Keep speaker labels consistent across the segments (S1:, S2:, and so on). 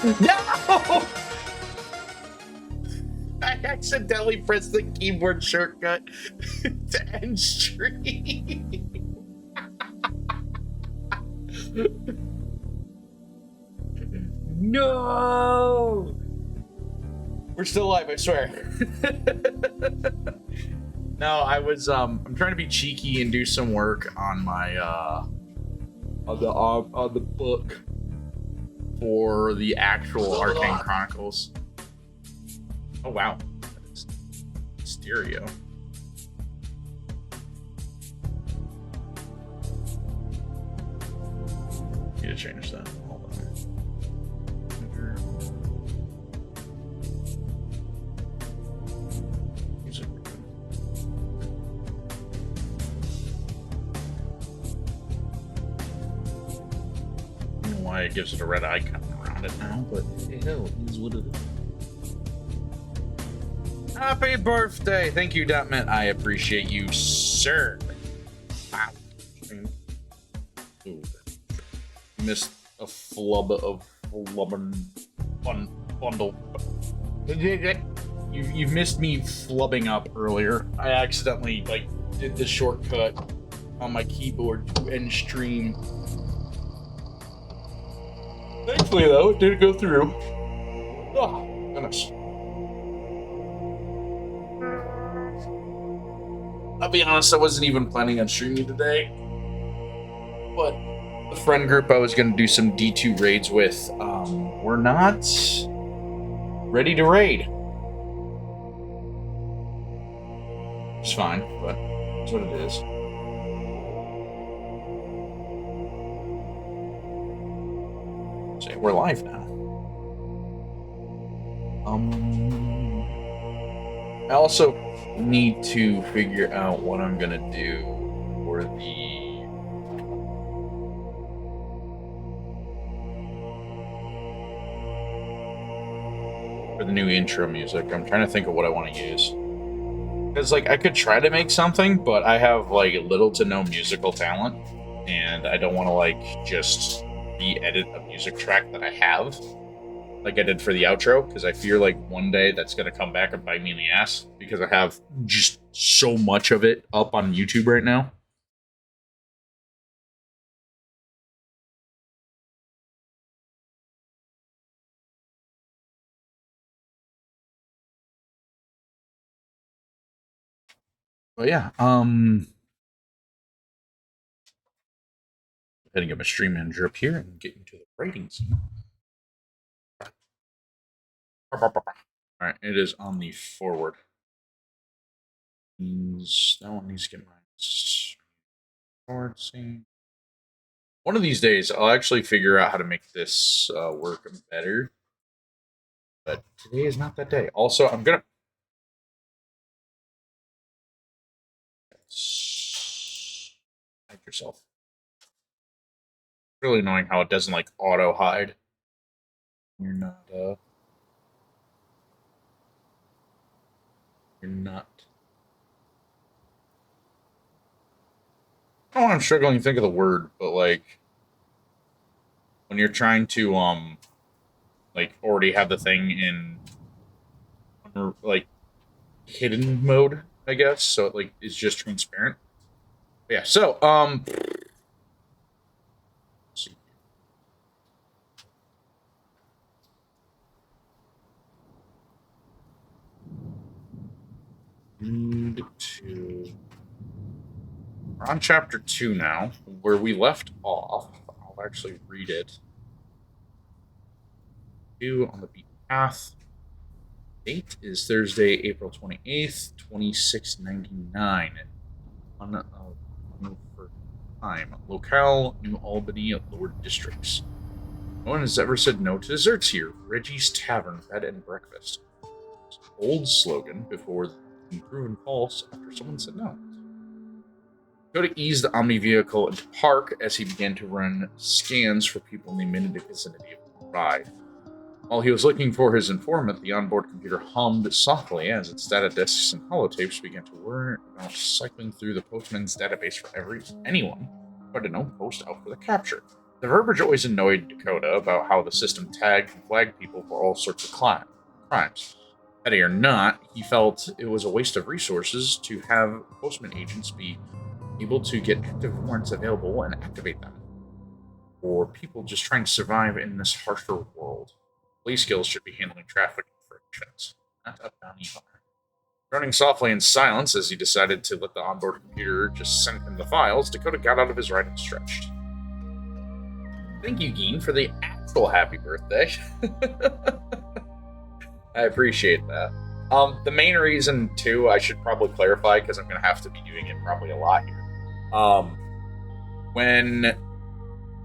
S1: No! I accidentally pressed the keyboard shortcut to end stream. No! We're still alive, I swear. No, I'm trying to be cheeky and do some work on my on the book for the actual Arcane Chronicles. Oh wow, that's stereo. Need to change that. Hold on. Music. I don't know why it gives it a red icon around it now, but hell, it is what it is. Happy birthday! Thank you, Dotman. I appreciate you, sir. Wow. Ooh. Missed a flub of flubbing bundle. You've missed me flubbing up earlier. I accidentally did the shortcut on my keyboard to end stream. Thankfully, though, it did go through. Oh, goodness. I'll be honest, I wasn't even planning on streaming today. But the friend group I was going to do some D2 raids with, we're not ready to raid. It's fine, but it's what it is. So we're live now. I also need to figure out what I'm gonna do for the new intro music. I'm trying to think of what I want to use. Because I could try to make something, but I have little to no musical talent, and I don't want to just re-edit a music track that I have, like I did for the outro, because I fear one day that's gonna come back and bite me in the ass because I have just so much of it up on YouTube right now. But yeah, go ahead and get my stream manager up here and get into the ratings. Alright, it is on the forward. That one needs to get my forward scene. One of these days, I'll actually figure out how to make this work better. But today is not that day. Also, I'm gonna. Hide yourself. Really annoying how it doesn't auto hide. You're not. You're not. Oh, I'm struggling to think of the word, but when you're trying to already have the thing in hidden mode, I guess, so it it's just transparent. But yeah, so let's see. We're on chapter 2 now, where we left off. I'll actually read it. 2 on the beaten path. Date is Thursday, April 28th, 2699. On for time. Locale, New Albany, Lower Districts. No one has ever said no to desserts here. Reggie's Tavern, bed and breakfast. Old slogan before being proven false after someone said no. Dakota eased the Omni vehicle into park as he began to run scans for people in the immediate vicinity of the ride. While he was looking for his informant, the onboard computer hummed softly as its data disks and holotapes began to whir about cycling through the postman's database for anyone who had a known post out for the capture. The verbiage always annoyed Dakota about how the system tagged and flagged people for all sorts of crimes. Petty or not, he felt it was a waste of resources to have postman agents be able to get active warrants available and activate them for people just trying to survive in this harsher world. Police skills should be handling traffic infractions, not a bounty hunter. Running softly in silence as he decided to let the onboard computer just send him the files, Dakota got out of his ride and stretched. Thank you, Geen, for the actual happy birthday. I appreciate that. The main reason, too, I should probably clarify, because I'm going to have to be doing it probably a lot here. When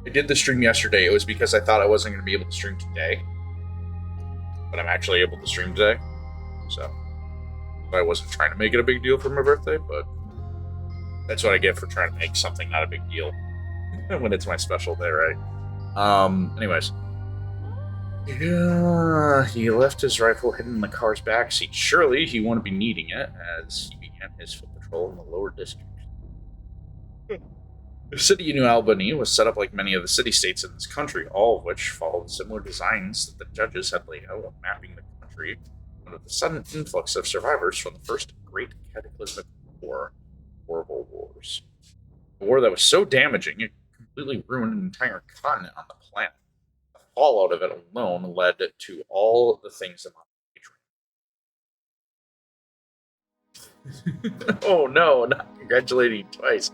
S1: I did the stream yesterday, it was because I thought I wasn't going to be able to stream today. But I'm actually able to stream today. So, I wasn't trying to make it a big deal for my birthday, but that's what I get for trying to make something not a big deal when it's my special day, right? Anyways. Yeah, he left his rifle hidden in the car's backseat. Surely he wouldn't be needing it as he began his foot patrol in the lower district. The city of New Albany was set up like many of the city-states in this country, all of which followed similar designs that the judges had laid out when mapping the country under the sudden influx of survivors from the first great cataclysmic war, Horrible Wars. A war that was so damaging it completely ruined an entire continent on the planet. The fallout of it alone led to all the things I'm on. Oh no, not congratulating twice.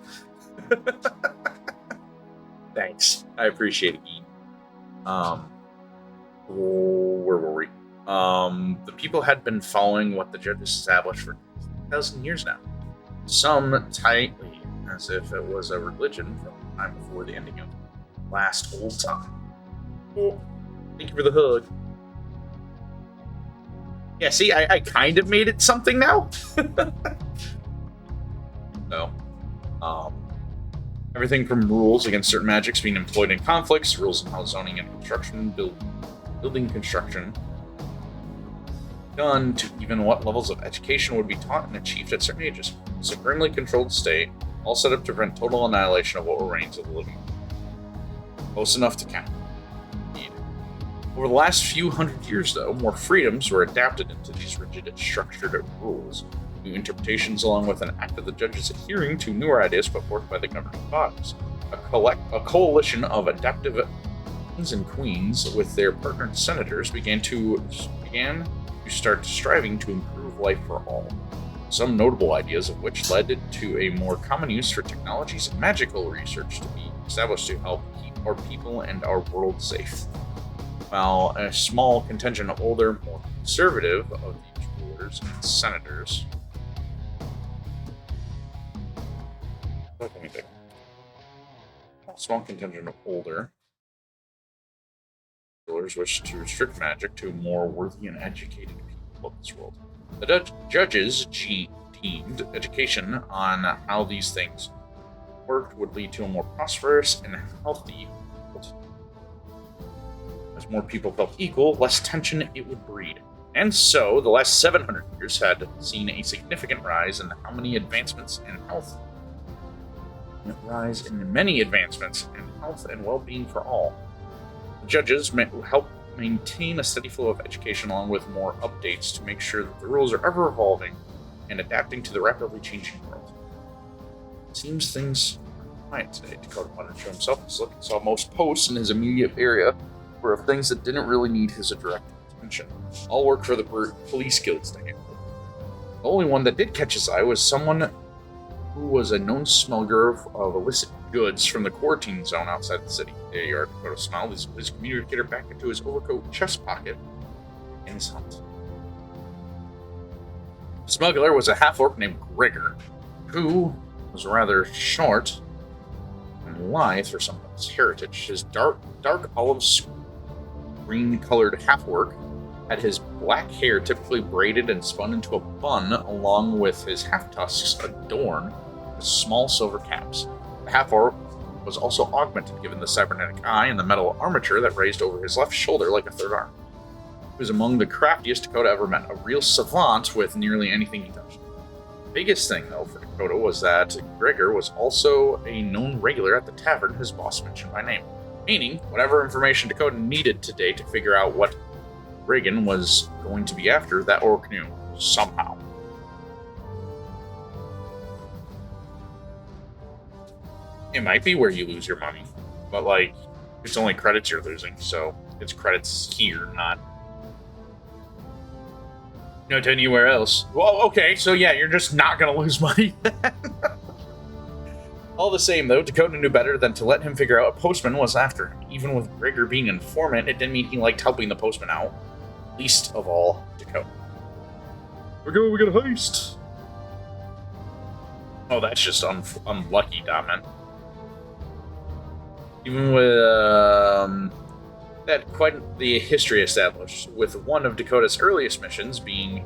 S1: Thanks. I appreciate it, Ian. Where were we? The people had been following what the judges established for 2,000 years now. Some tightly, as if it was a religion from the time before the ending of last old time. Oh, thank you for the hug. Yeah, see, I kind of made it something now. So, everything from rules against certain magics being employed in conflicts, rules on how zoning and construction, building construction done, to even what levels of education would be taught and achieved at certain ages. A supremely controlled state, all set up to prevent total annihilation of what remains of the living. Close enough to count. Indeed. Over the last few hundred years, though, more freedoms were adapted into these rigid, structured rules. New interpretations, along with an act of the judges adhering to newer ideas put forth by the governing bodies. A coalition of adaptive kings and queens with their partnered senators began to start striving to improve life for all. Some notable ideas of which led to a more common use for technologies and magical research to be established to help keep our people and our world safe. While a small contingent of older, more conservative of these rulers and senators small contingent of older rulers wish to restrict magic to more worthy and educated people of this world. The judges deemed education on how these things worked would lead to a more prosperous and healthy world. As more people felt equal, less tension it would breed. And so, the last 700 years had seen a significant rise in many advancements in health and well-being for all. The judges help maintain a steady flow of education along with more updates to make sure that the rules are ever evolving and adapting to the rapidly changing world. It seems things are quiet today, Dakota muttered to himself as he saw most posts in his immediate area were of things that didn't really need his direct attention. All work for the police guilds to handle. The only one that did catch his eye was someone who was a known smuggler of illicit goods from the quarantine zone outside the city. There you are, Dakota smiled as his communicator back into his overcoat chest pocket in his hunt. The smuggler was a half-orc named Gregor, who was rather short and lithe for some of his heritage. His dark olive green-colored half-orc had his black hair typically braided and spun into a bun, along with his half-tusks adorned with small silver caps. The half-orc was also augmented, given the cybernetic eye and the metal armature that raised over his left shoulder like a third arm. He was among the craftiest Dakota ever met, a real savant with nearly anything he touched. The biggest thing, though, for Dakota was that Gregor was also a known regular at the tavern his boss mentioned by name. Meaning, whatever information Dakota needed today to figure out what Reagan was going to be after, that orc knew, somehow. It might be where you lose your money, but, like, it's only credits you're losing, so it's credits here, not anywhere else. Well, okay, so yeah, you're just not gonna lose money. All the same, though, Dakota knew better than to let him figure out what Postman was after. Even with Gregor being an informant, it didn't mean he liked helping the Postman out. Least of all, Dakota. We got a heist! Oh, that's just unlucky, Diamond. Even with that quite the history established, with one of Dakota's earliest missions being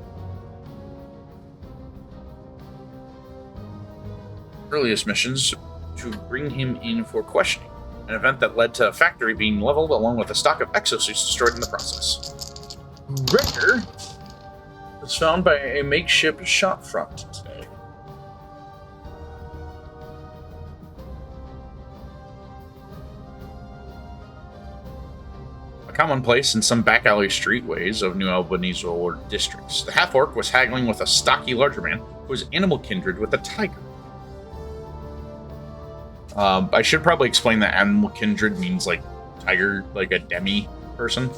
S1: to bring him in for questioning, an event that led to a factory being leveled along with a stock of exosuits destroyed in the process. Gregor was found by a makeshift shop front today. Commonplace in some back alley streetways of New Albany's older districts. The half-orc was haggling with a stocky larger man who was animal kindred with a tiger. I should probably explain that animal kindred means, like, tiger, like a demi person.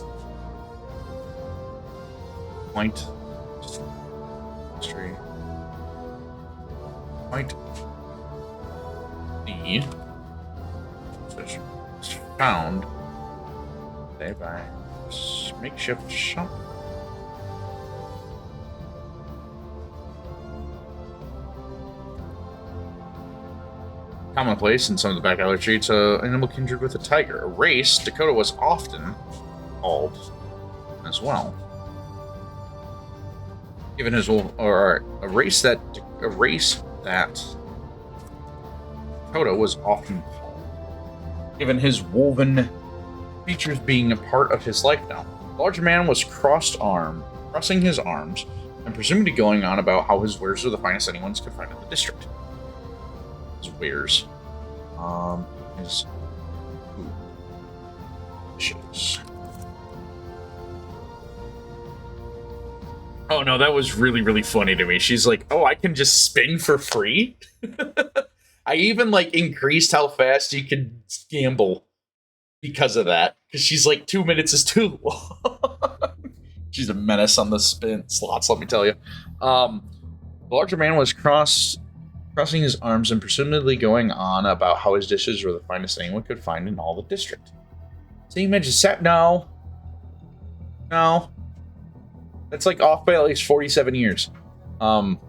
S1: Point. History. Point. The found by makeshift shop. Commonplace in some of the back alley streets, animal kindred with a tiger. A race Dakota was often called as well. Given his a race that Dakota was often called. Given his woven features being a part of his life now. The larger man was crossing his arms, and presumably going on about how his wares were the finest anyone could find in the district. His wares. His food. Dishes. Oh no, that was really, really funny to me. She's like, oh, I can just spin for free? I even, like, increased how fast you could gamble because of that, because she's like 2 minutes is too long. She's a menace on the spin slots, let me tell you. The larger man was crossing his arms and presumably going on about how his dishes were the finest anyone could find in all the district. So you mentioned no, that's like off by at least 47 years. Finest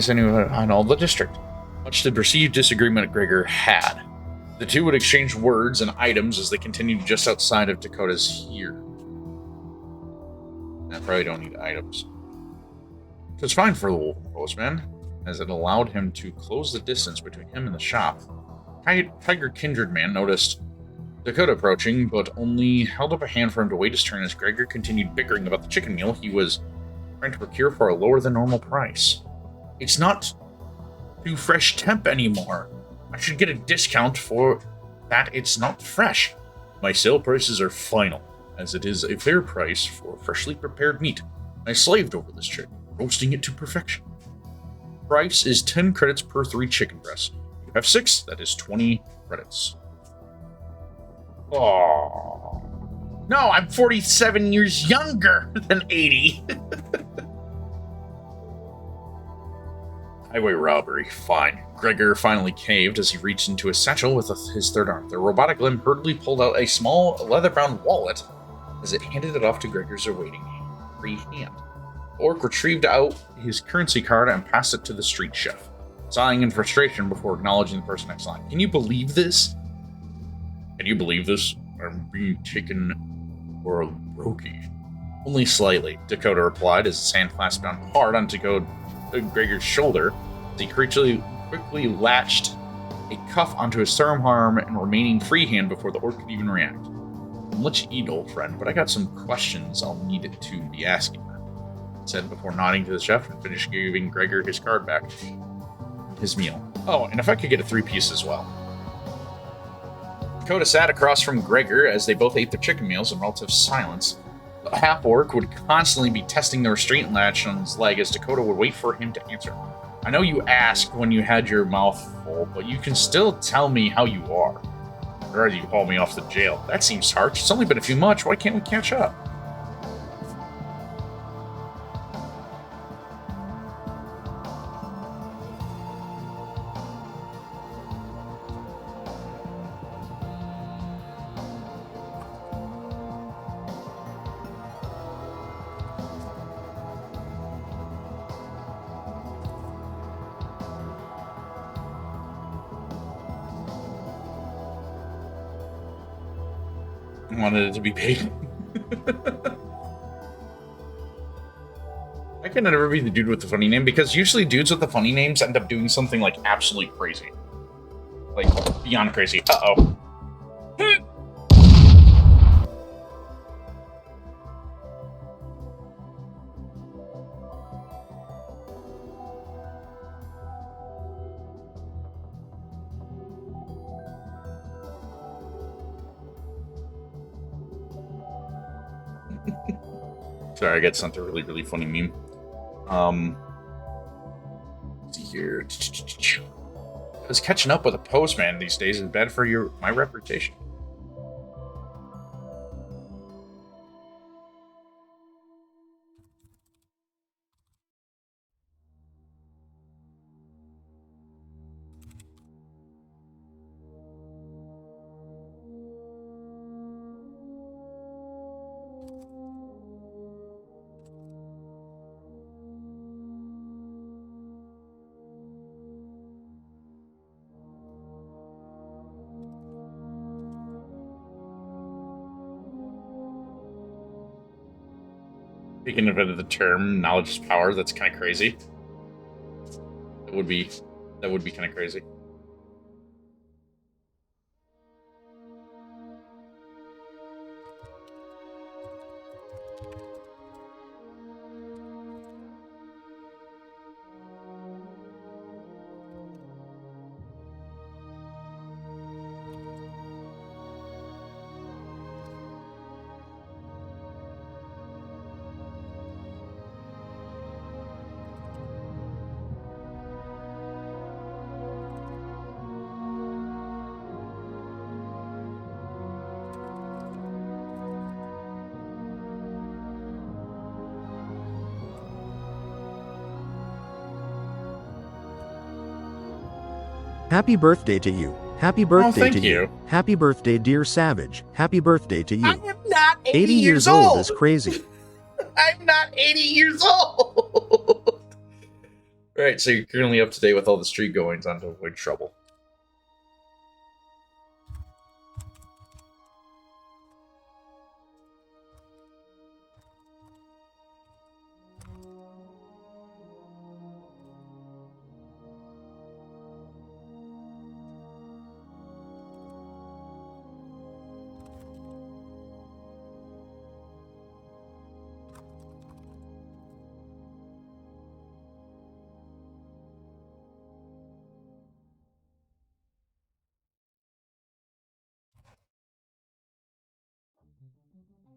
S1: anyone in all the district. Much to the perceived disagreement Gregor had. The two would exchange words and items as they continued just outside of Dakota's here. I probably don't need items. It was fine for the wolf postman, as it allowed him to close the distance between him and the shop. Tiger Kindred man noticed Dakota approaching, but only held up a hand for him to wait his turn as Gregor continued bickering about the chicken meal he was trying to procure for a lower than normal price. It's not too fresh temp anymore. I should get a discount for that it's not fresh. My sale prices are final, as it is a fair price for freshly prepared meat. I slaved over this chicken, roasting it to perfection. Price is 10 credits per 3 chicken breasts. You have 6, that is 20 credits. Oh. No, I'm 47 years younger than 80. Highway robbery. Fine. Gregor finally caved as he reached into his satchel with his third arm. The robotic limb hurriedly pulled out a small leather-bound wallet as it handed it off to Gregor's awaiting free hand. The orc retrieved out his currency card and passed it to the street chef, sighing in frustration before acknowledging the person next line. Can you believe this? Can you believe this? I'm being taken for a brokey. Only slightly, Dakota replied as his hand clasped down hard onto Gregor's shoulder as he quickly latched a cuff onto his third arm and remaining free hand before the orc could even react. I'll let you eat, old friend, but I got some questions I'll need it to be asking, he said before nodding to the chef and finished giving Gregor his card back. His meal. Oh, and if I could get a 3-piece as well. Dakota sat across from Gregor as they both ate their chicken meals in relative silence. The half-orc would constantly be testing the restraint latch on his leg as Dakota would wait for him to answer. I know you asked when you had your mouth full, but you can still tell me how you are. I'd rather you haul me off to jail. That seems harsh. It's only been a few months. Why can't we catch up? I wanted it to be paid. I can never be the dude with the funny name, because usually dudes with the funny names end up doing something like absolutely crazy. Like, beyond crazy. Uh-oh. Sorry, I got sent a really, really funny meme. Let's see here. Because catching up with a postman these days is bad for my reputation. Taking advantage of the term "knowledge is power," that's kind of crazy. That would be kind of crazy.
S2: Happy birthday to you. Happy birthday
S1: thank
S2: to you.
S1: you.
S2: Happy birthday, dear Savage. Happy birthday to you.
S1: I am not
S2: 80 years old is crazy.
S1: I'm not 80 years old. Right, so you're currently up to date with all the street goings on to avoid trouble.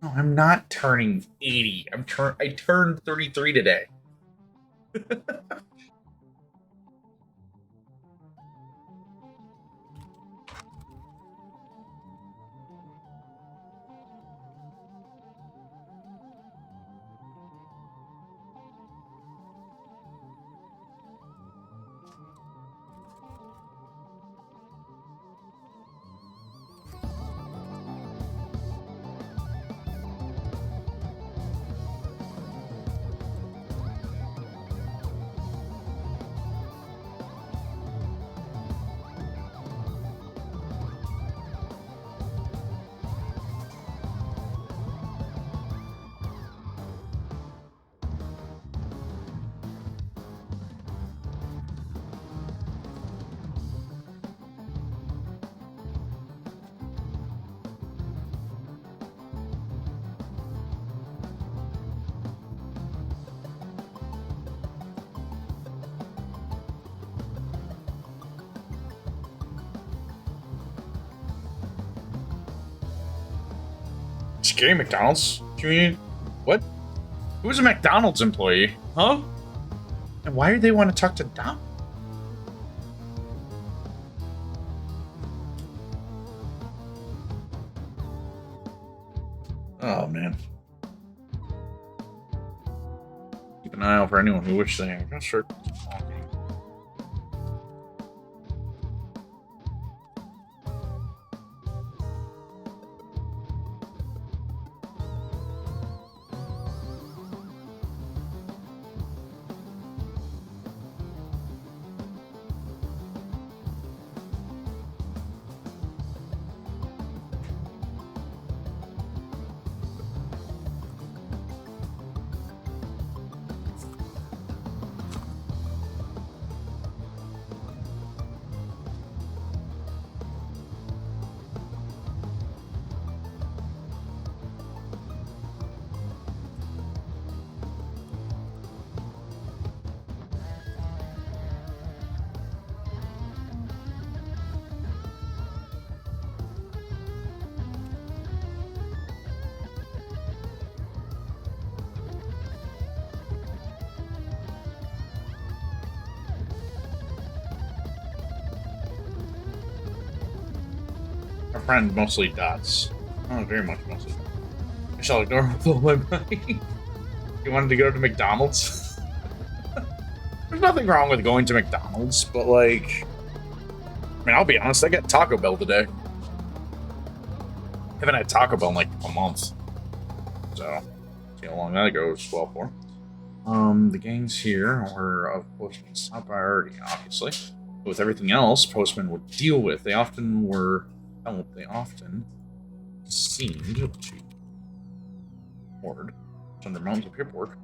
S1: No, I'm not turning 80. I turned 33 today. Okay, McDonald's. Do you mean what? Who's a McDonald's employee? Huh? And why do they want to talk to Dom? Oh man. Keep an eye out for anyone who wishes to just start talking. Our friend mostly dots. Oh, very much mostly. I shall ignore with all my money. You wanted to go to McDonald's? There's nothing wrong with going to McDonald's, but like, I mean, I'll be honest, I got Taco Bell today. Haven't had Taco Bell in like a month. So, see how long that goes well for. The gangs here were of Postman's top priority, obviously. But with everything else Postman would deal with, they often seemed to hoard under mountains of paperwork.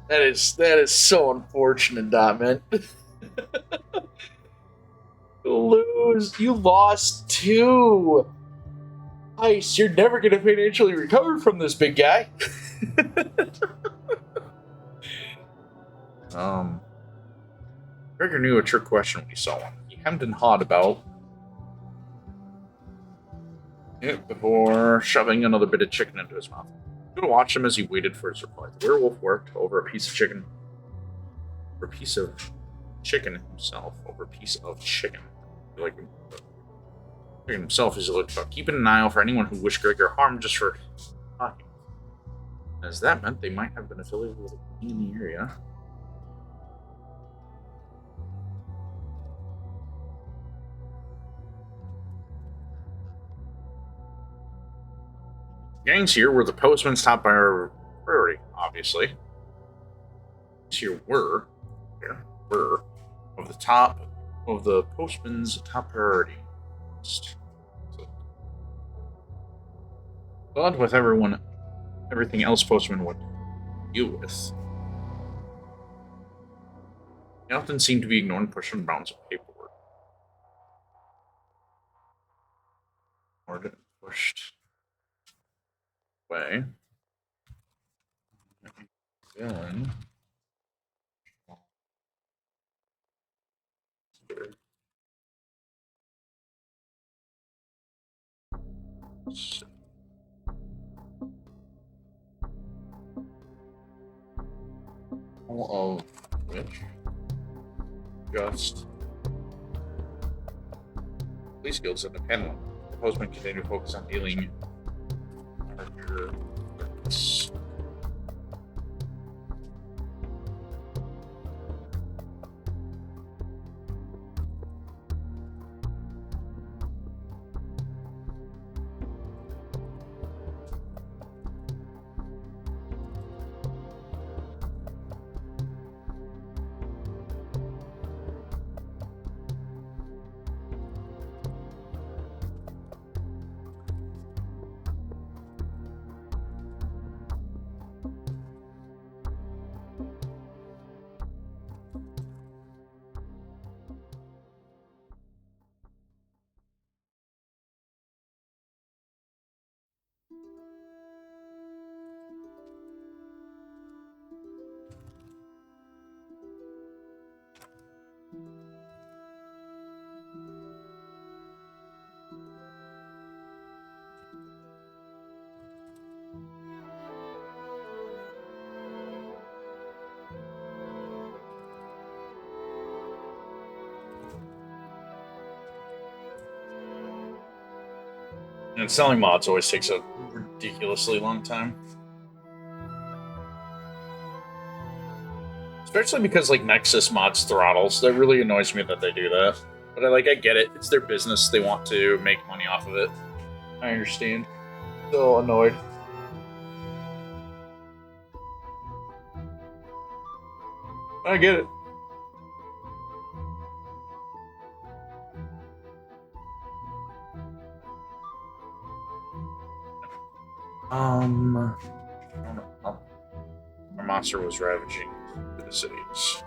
S3: That is so unfortunate, Dot, man. You lost two. Ice, you're never gonna financially recover from this, big guy.
S1: Gregor knew a trick question when he saw one. He hemmed and hawed about it before shoving another bit of chicken into his mouth. You could watch him as he waited for his reply. The werewolf worked over a piece of chicken. Over a piece of chicken himself. Over a piece of chicken. Like himself as he looked up, keeping an eye out for anyone who wished Gregor harm just for talking. As that meant they might have been affiliated with a gang in the area. Gangs here were the postman's top priority, obviously. Here were of the postman's top priority. But with everything else postman would deal with, he often seemed to be ignoring pushing bounds of paperwork. Or pushed away. Villain. All of which just police skills and the pen. The postman continued to focus on dealing larger threats. And selling mods always takes a ridiculously long time. Especially because, like, Nexus mods throttles. That really annoys me that they do that. But I get it. It's their business. They want to make money off of it. I understand. Still annoyed. I get it. Our monster was ravaging the cities.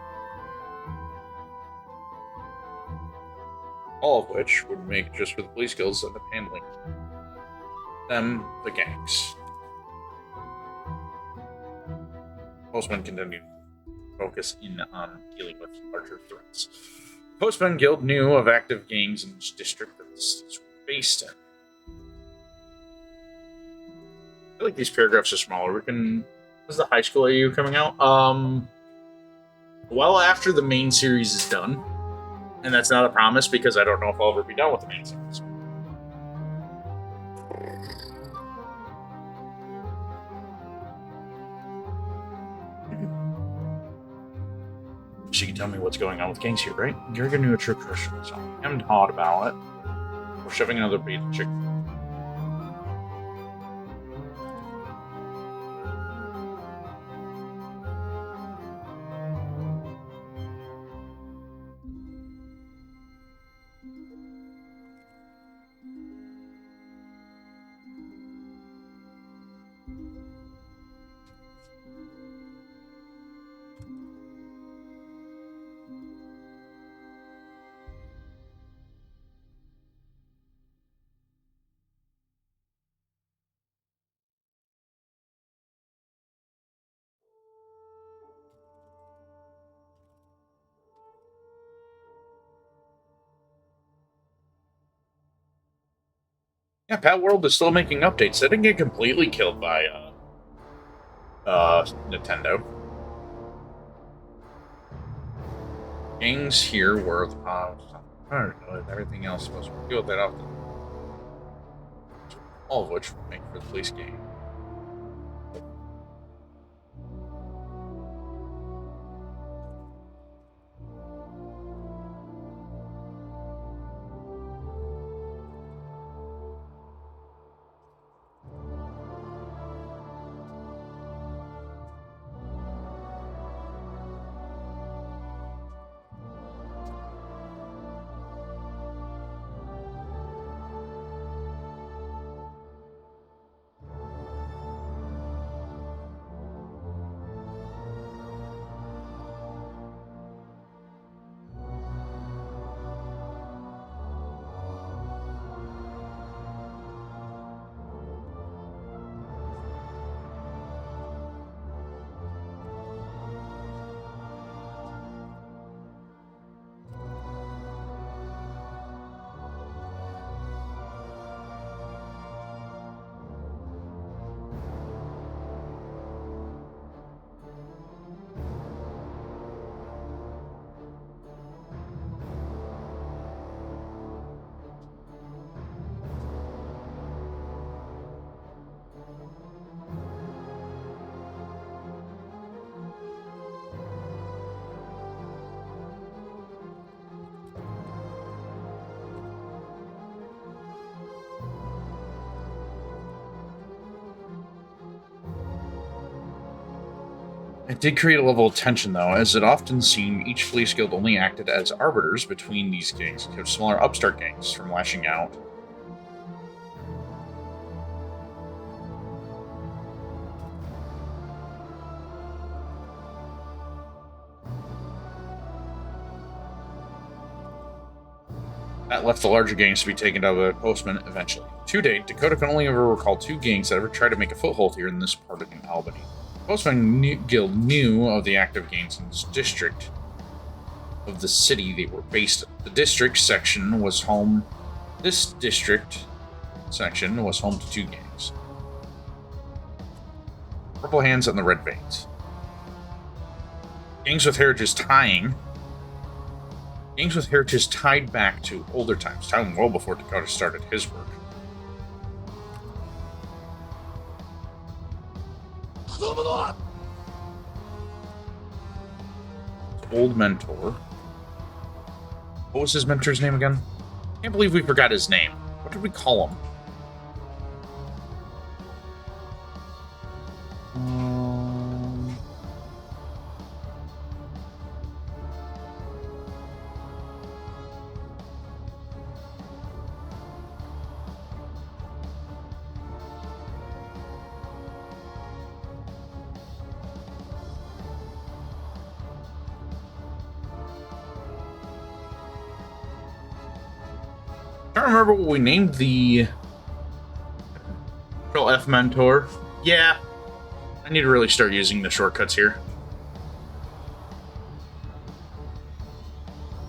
S1: All of which would make it just for the police guilds end up handling them, the gangs. Postmen continued to focus in on dealing with larger threats. The Postmen Guild knew of active gangs in each district that the cities were based in. I feel like these paragraphs are smaller. We can. Is the high school AU coming out? Well after the main series is done. And that's not a promise because I don't know if I'll ever be done with the main series. So you can tell me what's going on with gangs here, right? You're gonna do a true Christian song. I haven't thought about it. We're shoving another beat chick. Yeah, Pat World is still making updates. They didn't get completely killed by Nintendo. Gangs here were everything else supposed to deal with that often. All of which would make for the police game. It did create a level of tension, though, as it often seemed each police guild only acted as arbiters between these gangs and kept smaller upstart gangs from lashing out. That left the larger gangs to be taken down by the postmen eventually. To date, Dakota can only ever recall 2 gangs that ever tried to make a foothold here in this part of New Albany. Postman Guild knew of the active gangs in this district of the city they were based in. The district section was home. This district section was home to 2 gangs: Purple Hands and the Red Veins. Gangs with heritage tied back to older times, time well before Dakota started his work. Old mentor. What was his mentor's name again? Can't believe we forgot his name. What did we call him? I don't remember what we named the Control F mentor. Yeah, I need to really start using the shortcuts here.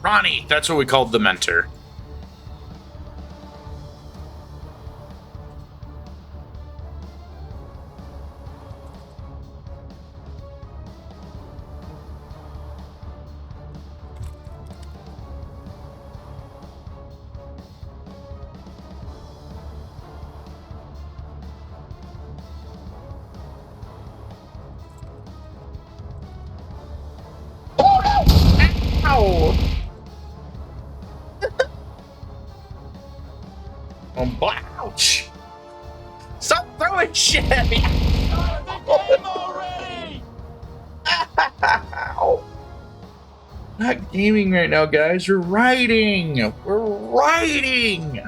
S1: Ronnie, that's what we called the mentor. Ow! Ouch! Stop throwing shit at me! Ow! Not gaming right now, guys. We're writing! We're writing!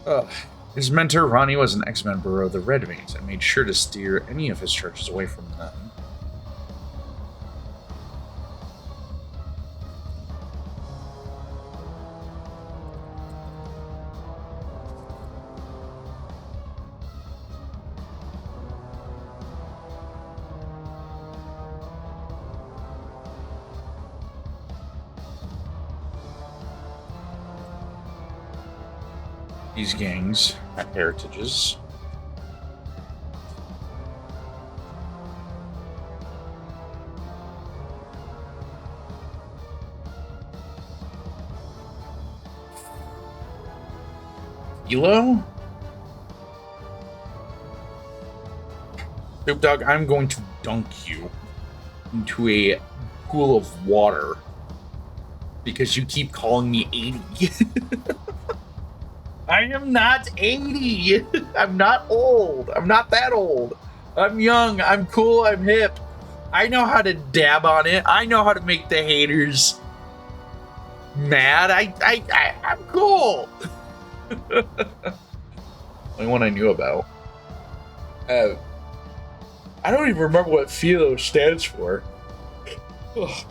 S1: Ugh. His mentor, Ronnie, was an ex-member of the Red Wings and made sure to steer any of his charges away from them. These gangs have heritages. Elo? Snoop Dogg, I'm going to dunk you into a pool of water because you keep calling me 80. I am not 80. I'm not old. I'm not that old. I'm young. I'm cool. I'm hip. I know how to dab on it. I know how to make the haters mad. I'm cool. Only one I knew about. I don't even remember what Philo stands for. Ugh.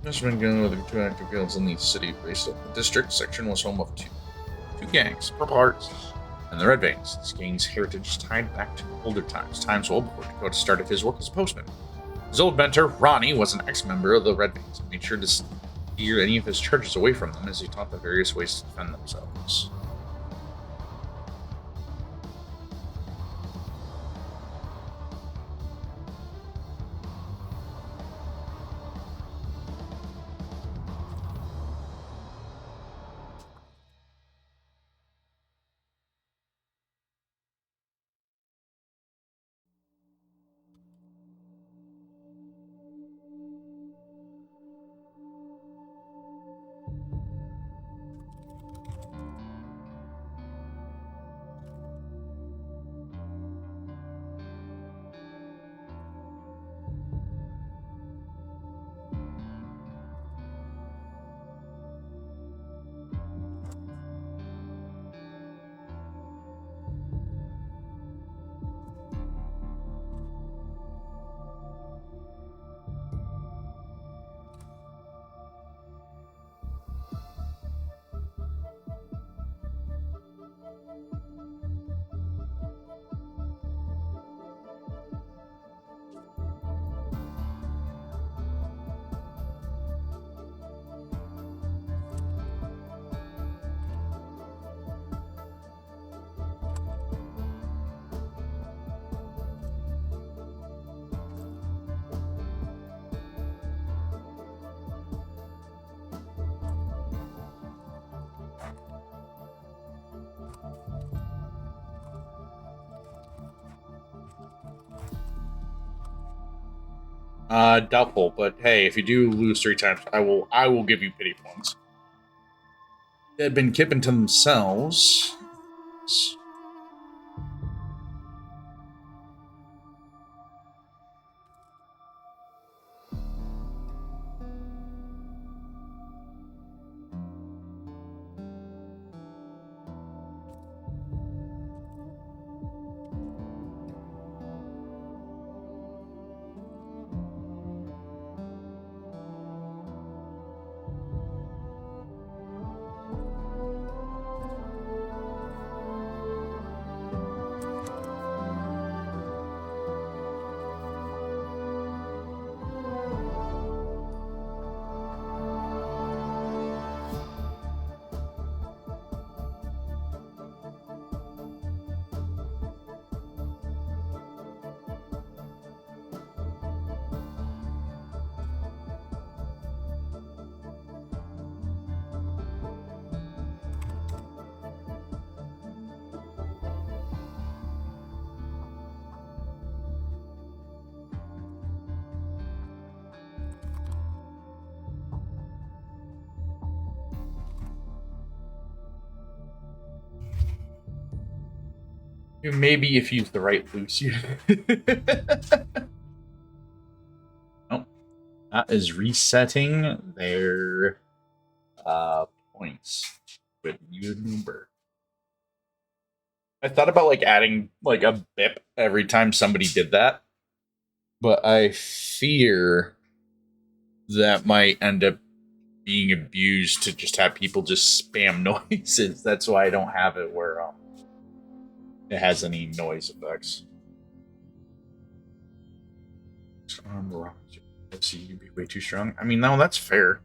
S1: Must have been dealing with the two active guilds in the city based on the district section was home of two gangs, Purple Hearts and the Red Veins. This gang's heritage tied back to older times well before Dakota started his work as a postman. His old mentor, Ronnie, was an ex-member of the Red Veins and made sure to steer any of his charges away from them as he taught them various ways to defend themselves. Doubtful, but hey, if you do lose 3 times, I will give you pity points. They had been keeping to themselves. Maybe if you use the right boost. Oh, that is resetting their points with new number. I thought about like adding like a bip every time somebody did that, but I fear that might end up being abused to just have people just spam noises. That's why I don't have it where it has any noise effects. So you'd be way too strong. I mean, no, that's fair.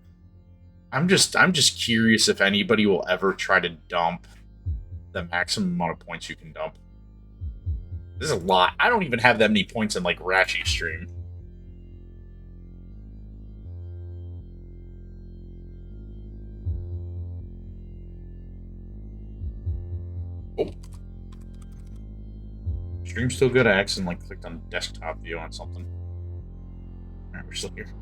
S1: I'm just curious if anybody will ever try to dump the maximum amount of points you can dump. This is a lot. I don't even have that many points in like Ratchy stream. Oh. Stream's still good. I accidentally clicked on desktop view on something. Alright, we're still here.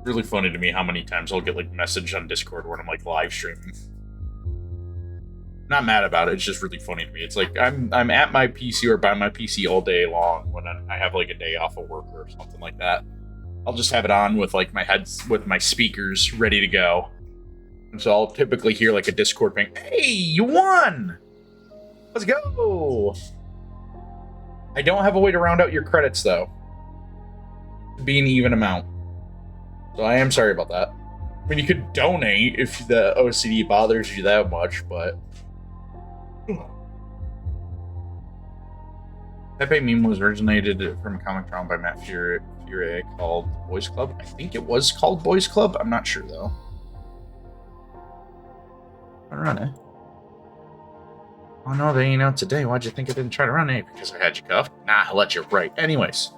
S1: Really funny to me how many times I'll get like message on Discord when I'm like live streaming. Not mad about it. It's just really funny to me. It's like I'm at my PC or by my PC all day long when I have like a day off of work or something like that. I'll just have it on with like my heads with my speakers ready to go. And so I'll typically hear like a Discord ping, "Hey, you won! Let's go!" I don't have a way to round out your credits though. To be an even amount. So I am sorry about that. I mean, you could donate if the OCD bothers you that much, but Pepe meme was originated from a comic drawn by Matt Fury called Boys Club. I think it was called Boys Club. I'm not sure though. I run it. Oh no, they ain't out today. Why'd you think I didn't try to run it? Because I had you cuffed? Nah, I let you right. Anyways.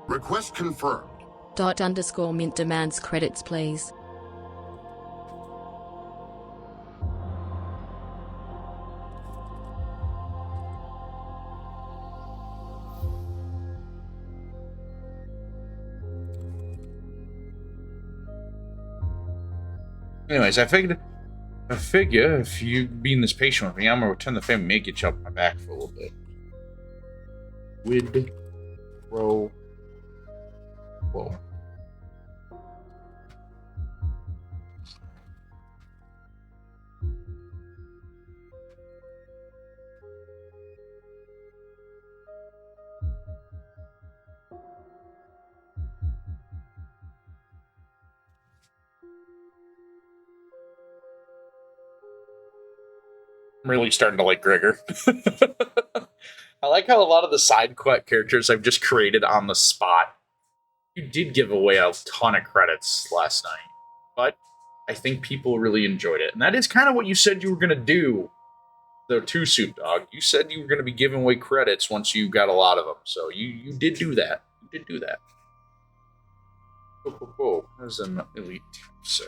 S4: Request confirmed.
S5: _mint demands credits, please.
S1: Anyways, I figure if you being this patient with me, I'm gonna return the favor and make you jump my back for a little bit. Wid row. Whoa. I'm really starting to like Gregor. I like how a lot of the side quest characters I've just created on the spot. You did give away a ton of credits last night, but I think people really enjoyed it. And that is kind of what you said you were going to do, the Two Soup Dog. You said you were going to be giving away credits once you got a lot of them. So you did do that. You did do that. What does an elite say?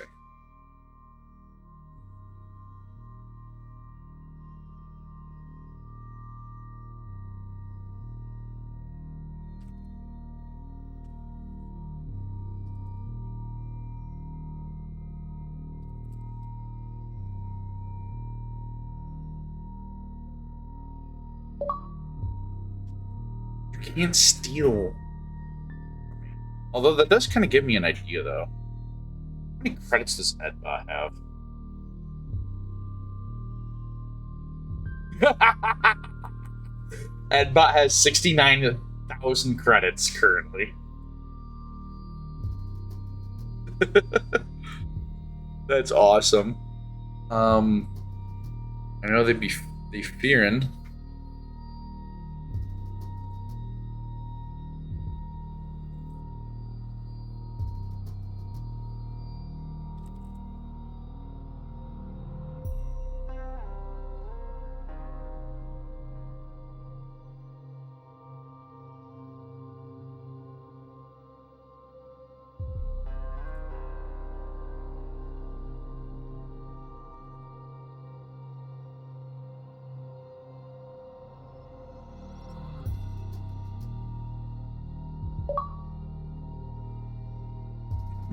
S1: You can't steal. Although that does kind of give me an idea, though. How many credits does Edbot have? Edbot has 69,000 credits currently. That's awesome. I know they fearing.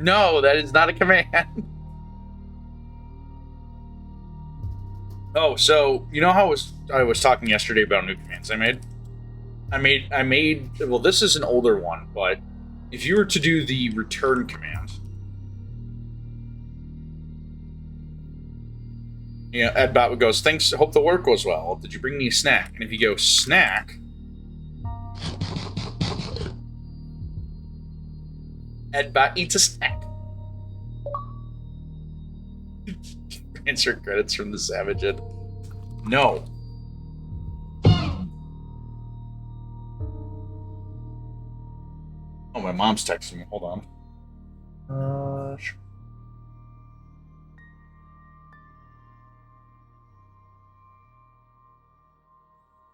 S1: No, that is not a command. Oh, so you know how I was talking yesterday about new commands I made? I made well, this is an older one, but if you were to do the return command, Edbot would goes, "Thanks, hope the work goes well. Did you bring me a snack?" And if you go snack, Edbot eats a snack. Insert credits from TheSavageED. No. Oh, my mom's texting me. Hold on. Sure.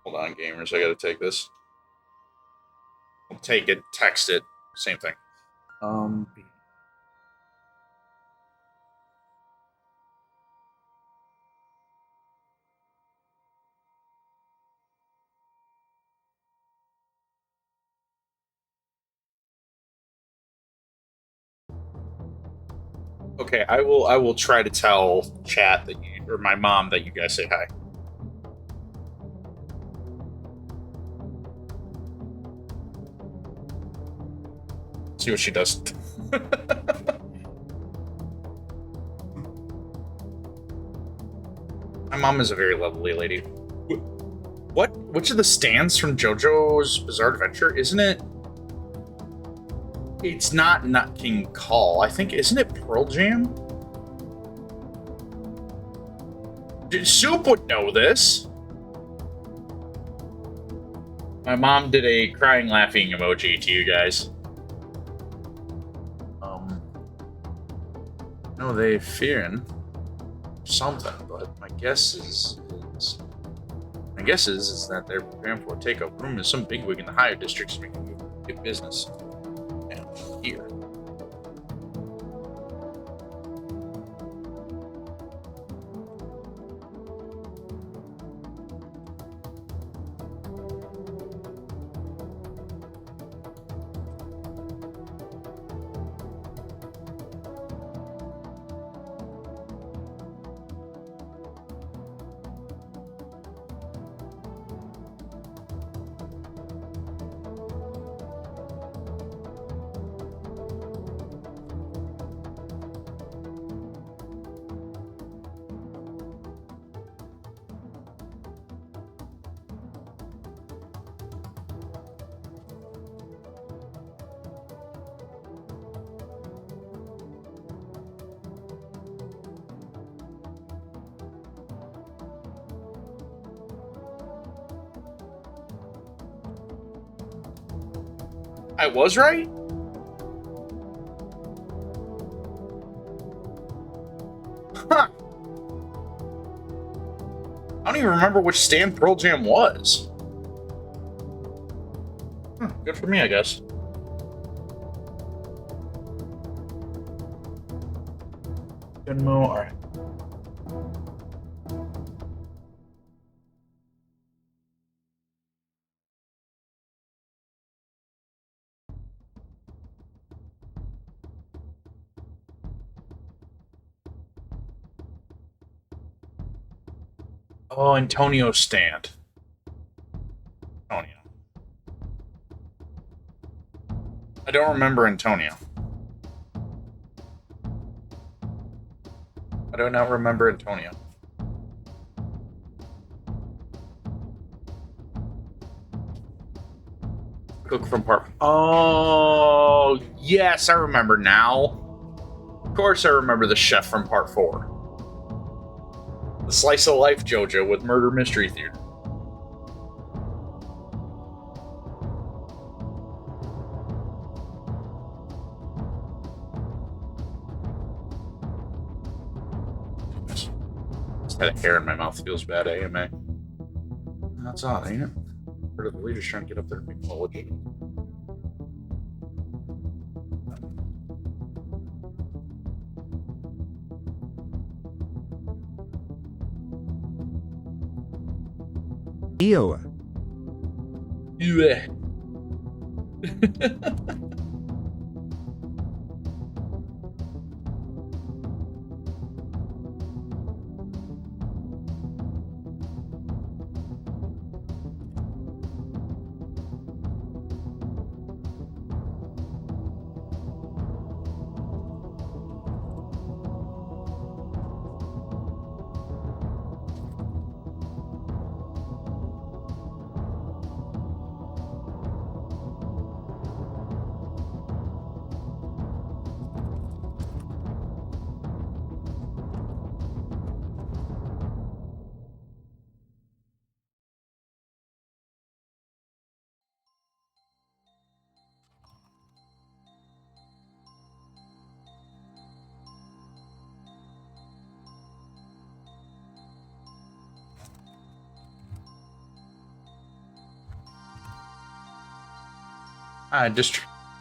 S1: Hold on, gamers. I gotta take this. Take it, text it, same thing. Okay, I will try to tell chat that you or my mom that you guys say hi. See what she does. My mom is a very lovely lady. What? Which of the stands from JoJo's Bizarre Adventure? Isn't it? It's not Nut King Call. I think, isn't it Pearl Jam? Soup would know this. My mom did a crying laughing emoji to you guys. No, they fearing something, but my guess is that they're preparing for a takeover. Room is some bigwig in the higher districts making good business. And here. I was right? Huh. I don't even remember which stand Pearl Jam was. Good for me, I guess. Good more. Oh, Antonio's stand. I don't remember Antonio. I do not remember Antonio. Cook from Part. Oh, yes, I remember now. Of course, I remember the chef from Part 4. The Slice of Life JoJo with Murder Mystery Theater. Just had a hair in my mouth. Feels bad, AMA. That's odd, ain't it? Part of the leaders trying to get up there and make apology.
S2: Iowa.
S1: Yeah.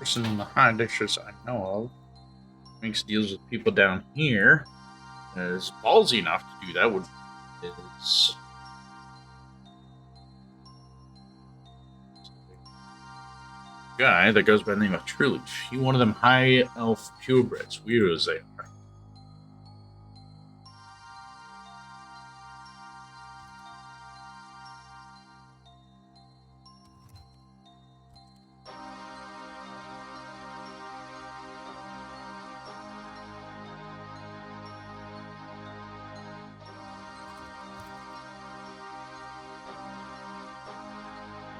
S1: Person in the high districts I know of makes deals with people down here. Is ballsy enough to do that would is guy that goes by the name of Truly. He one of them high elf purebreds, weird as they are.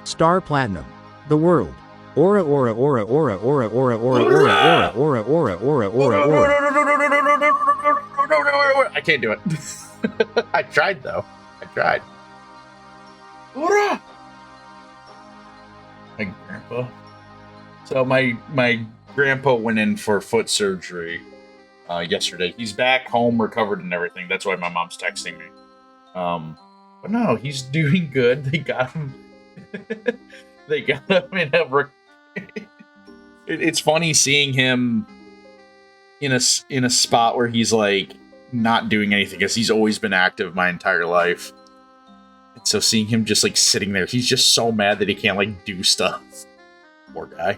S2: Star Platinum. The world. Aura aura aura aura aura aura aura aura aura aura aura aura aura.
S1: I can't do it. I tried though. I tried. My grandpa. So my grandpa went in for foot surgery yesterday. He's back home, recovered and everything. That's why my mom's texting me. But no, he's doing good. They got him. They got him in a. It's funny seeing him in a spot where he's like not doing anything because he's always been active my entire life. And so seeing him just like sitting there, he's just so mad that he can't like do stuff. Poor guy.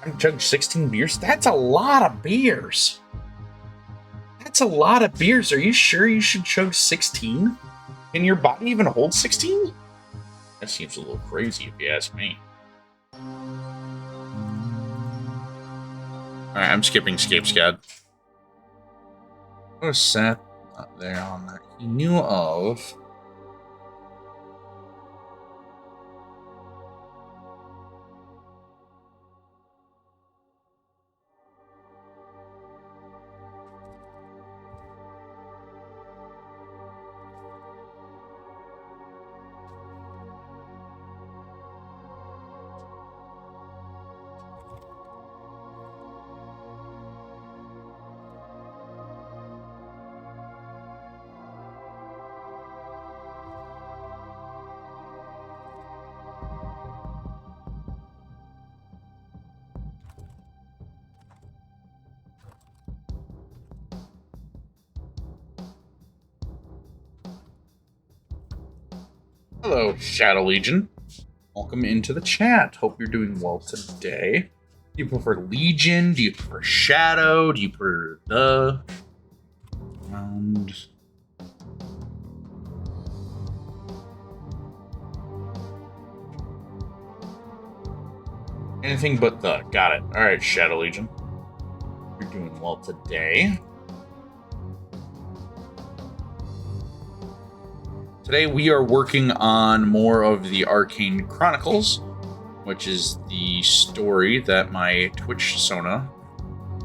S1: I chugged 16 beers. That's a lot of beers. That's a lot of beers. Are you sure you should chug 16? Can your body even hold 16? That seems a little crazy if you ask me. Alright, I'm skipping Scape Scad. What was Seth not there on that he knew of? Hello, Shadow Legion. Welcome into the chat. Hope you're doing well today. Do you prefer Legion? Do you prefer Shadow? Do you prefer the? Anything but the. Got it. All right, Shadow Legion. You're doing well today. Today we are working on more of the Arcane Chronicles, which is the story that my Twitch persona,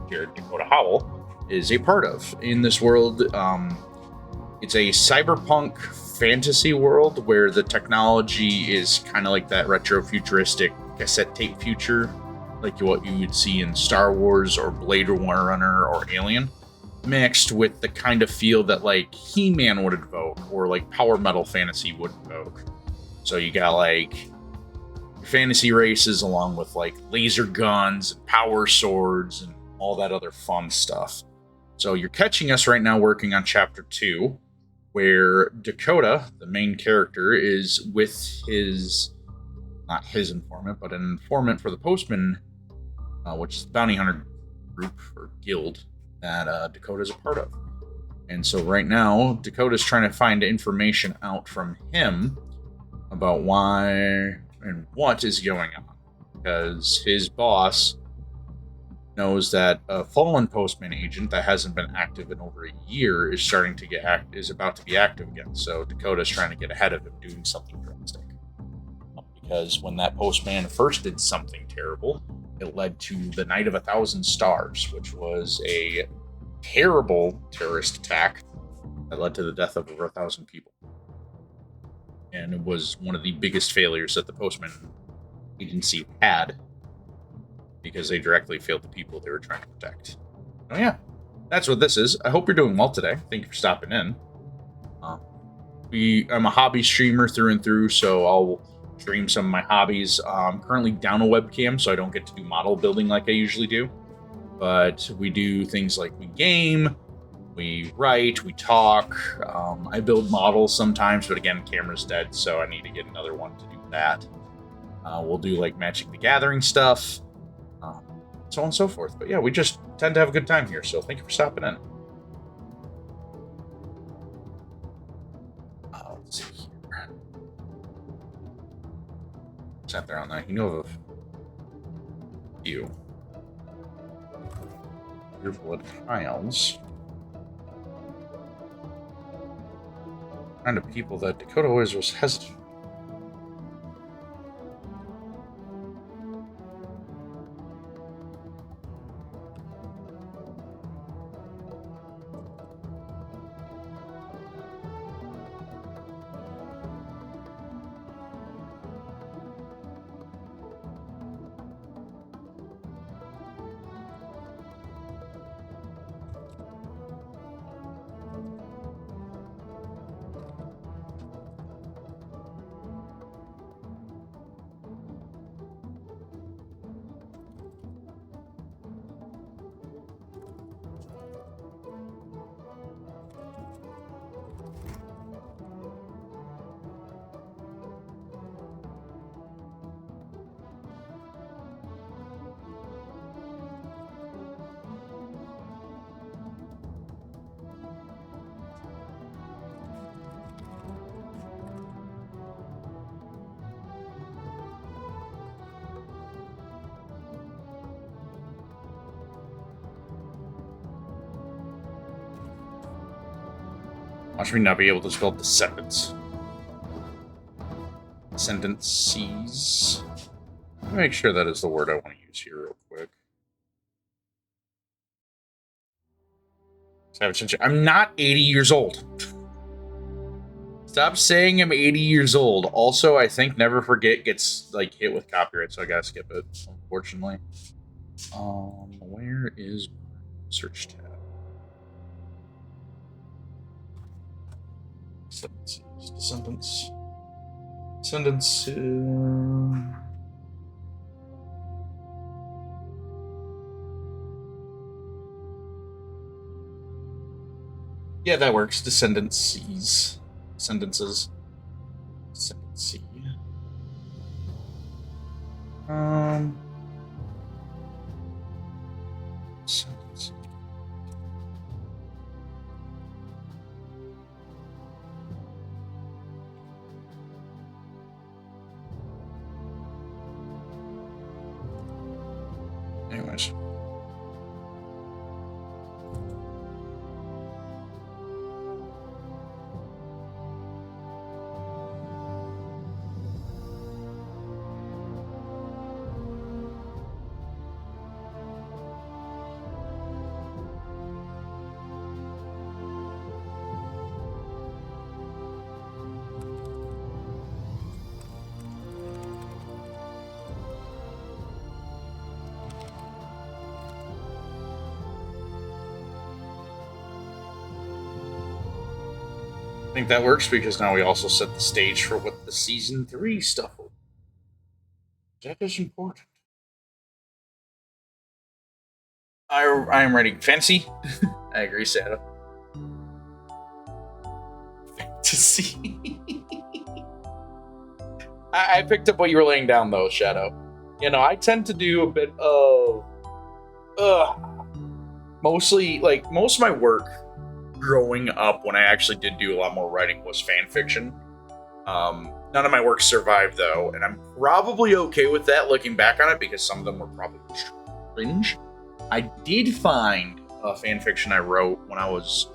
S1: here Dakota Howell, is a part of. In this world, it's a cyberpunk fantasy world where the technology is kind of like that retro-futuristic cassette tape future, like what you would see in Star Wars or Blade Runner or Alien, mixed with the kind of feel that like He-Man would evoke or like power metal fantasy would evoke. So you got like fantasy races along with like laser guns and power swords and all that other fun stuff. So you're catching us right now working on chapter 2, where Dakota, the main character, is with his, not his informant, but an informant for the Postman, which is the bounty hunter group or guild that Dakota's a part of. And so right now, Dakota's trying to find information out from him about why and what is going on. Because his boss knows that a fallen Postman agent that hasn't been active in over a year is starting to is about to be active again. So Dakota's trying to get ahead of him doing something drastic. Because when that Postman first did something terrible, it led to the Night of 1,000 Stars, which was a terrible terrorist attack that led to the death of over 1,000 people. And it was one of the biggest failures that the Postman agency had, because they directly failed the people they were trying to protect. Oh yeah, that's what this is. I hope you're doing well today. Thank you for stopping in. I'm a hobby streamer through and through, so I'll stream some of my hobbies. I'm currently down a webcam, so I don't get to do model building like I usually do. But we do things like we game, we write, we talk. I build models sometimes, but again, camera's dead, so I need to get another one to do that. We'll do like Magic the Gathering stuff, so on and so forth. But yeah, we just tend to have a good time here, so thank you for stopping in. Let's see here. Sat there on that. You know of a few. Your blood trials. Kind of people that Dakota always was hesitant. Watch me not be able to spell descendants. Descendancies. Let me make sure that is the word I want to use here real quick. I'm not 80 years old. Stop saying I'm 80 years old. Also, I think Never Forget gets like hit with copyright, so I gotta skip it, unfortunately. Where is my search tab? Descendants. Descendants. Yeah, that works. Descendancies. Descendances. Let's see. Um. So let's see. Anyways. I think that works because now we also set the stage for what the season 3 stuff will be. That is important. I am ready. Fancy? I agree, Shadow. Fantasy. I picked up what you were laying down, though, Shadow. You know, I tend to do a bit of. Mostly, like, most of my work growing up when I actually did do a lot more writing was fan fiction. None of my work survived, though, and I'm probably okay with that looking back on it because some of them were probably cringe. I did find a fan fiction I wrote when I was,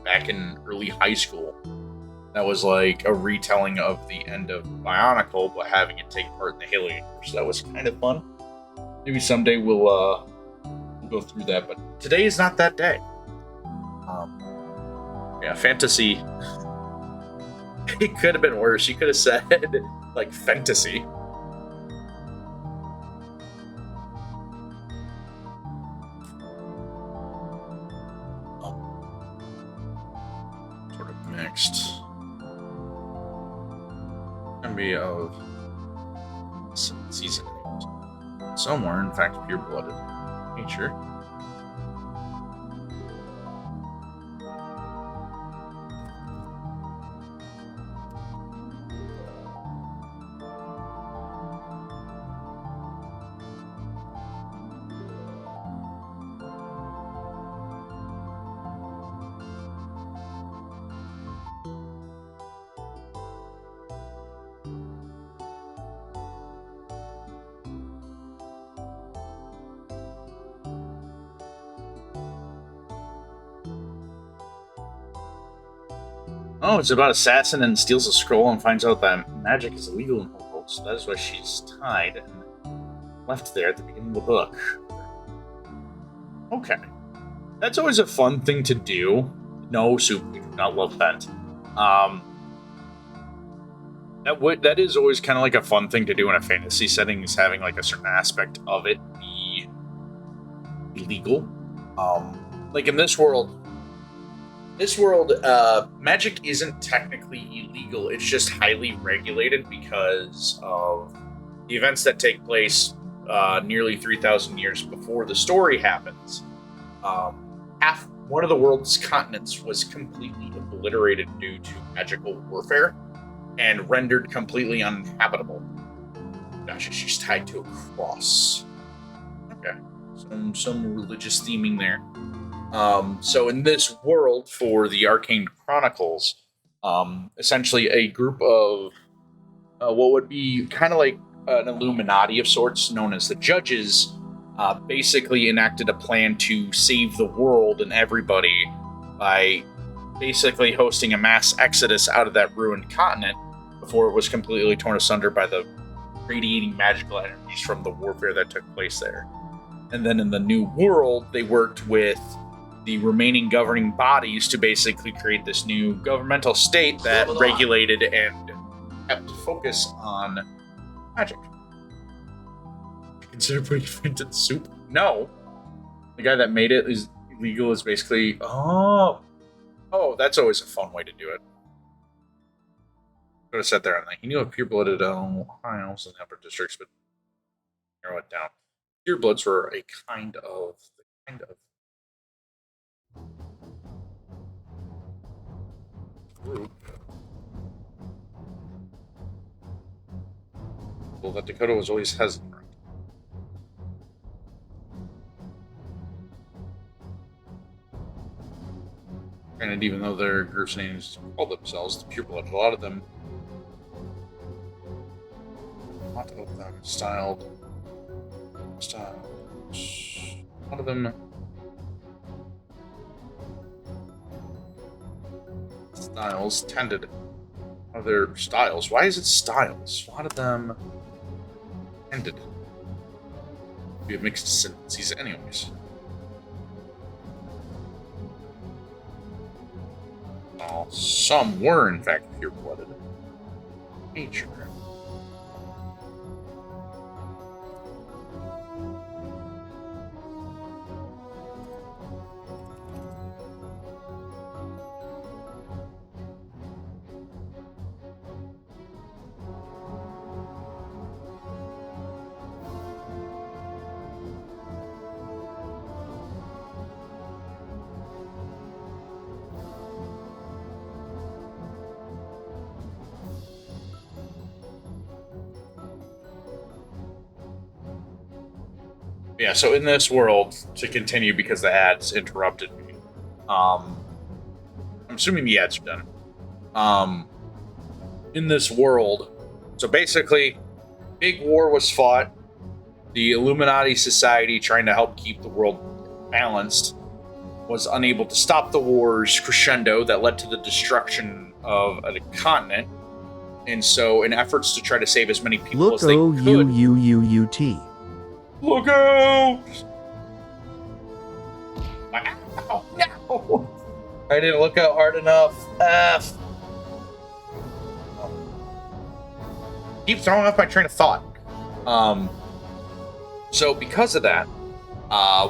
S1: back in early high school. That was like a retelling of the end of Bionicle, but having it take part in the Halo universe. That was kind of fun. Maybe someday we'll go through that, but today is not that day. Yeah, fantasy. It could have been worse. You could have said, like, fantasy. Sort of mixed. Gonna be of season 8. Somewhere, in fact, pure-blooded nature. Oh, it's about assassin and steals a scroll and finds out that magic is illegal in her world, so that is why she's tied and left there at the beginning of the book. Okay. That's always a fun thing to do. No, Soup, we do not love Bent. That is always kind of like a fun thing to do in a fantasy setting, is having like a certain aspect of it be illegal. Like in this world, magic isn't technically illegal. It's just highly regulated because of the events that take place nearly 3,000 years before the story happens. One of the world's continents was completely obliterated due to magical warfare and rendered completely uninhabitable. Gotcha, she's tied to a cross. Okay, some religious theming there. So in this world, for the Arcane Chronicles, essentially a group of what would be kind of like an Illuminati of sorts, known as the Judges, basically enacted a plan to save the world and everybody by basically hosting a mass exodus out of that ruined continent before it was completely torn asunder by the radiating magical energies from the warfare that took place there. And then in the new world, they worked with the remaining governing bodies to basically create this new governmental state that regulated and kept focus on magic. Consider putting Flint in soup? No. The guy that made it is illegal is basically... Oh, that's always a fun way to do it. Could have sat there and like, he knew of pure-blooded Ohio's and upper districts, but narrow it down. Purebloods were a kind of group. Well, that Dakota was always hesitant around. Granted, even though their group's names call themselves the Pureblood, a lot of them styled. A lot of them styles tended. Other styles. Why is it styles? A lot of them tended to be of mixed descendancies, anyways. Some were, in fact, pure-blooded. Nature. Yeah, so in this world, to continue because the ads interrupted me, I'm assuming the ads are done. In this world, so basically, big war was fought. The Illuminati Society, trying to help keep the world balanced, was unable to stop the war's crescendo that led to the destruction of a continent. And so, in efforts to try to save as many people as they could...
S2: Look-o-u-u-u-u-t.
S1: Look out! Ow, no! I didn't look out hard enough. F. Keep throwing off my train of thought. So because of that,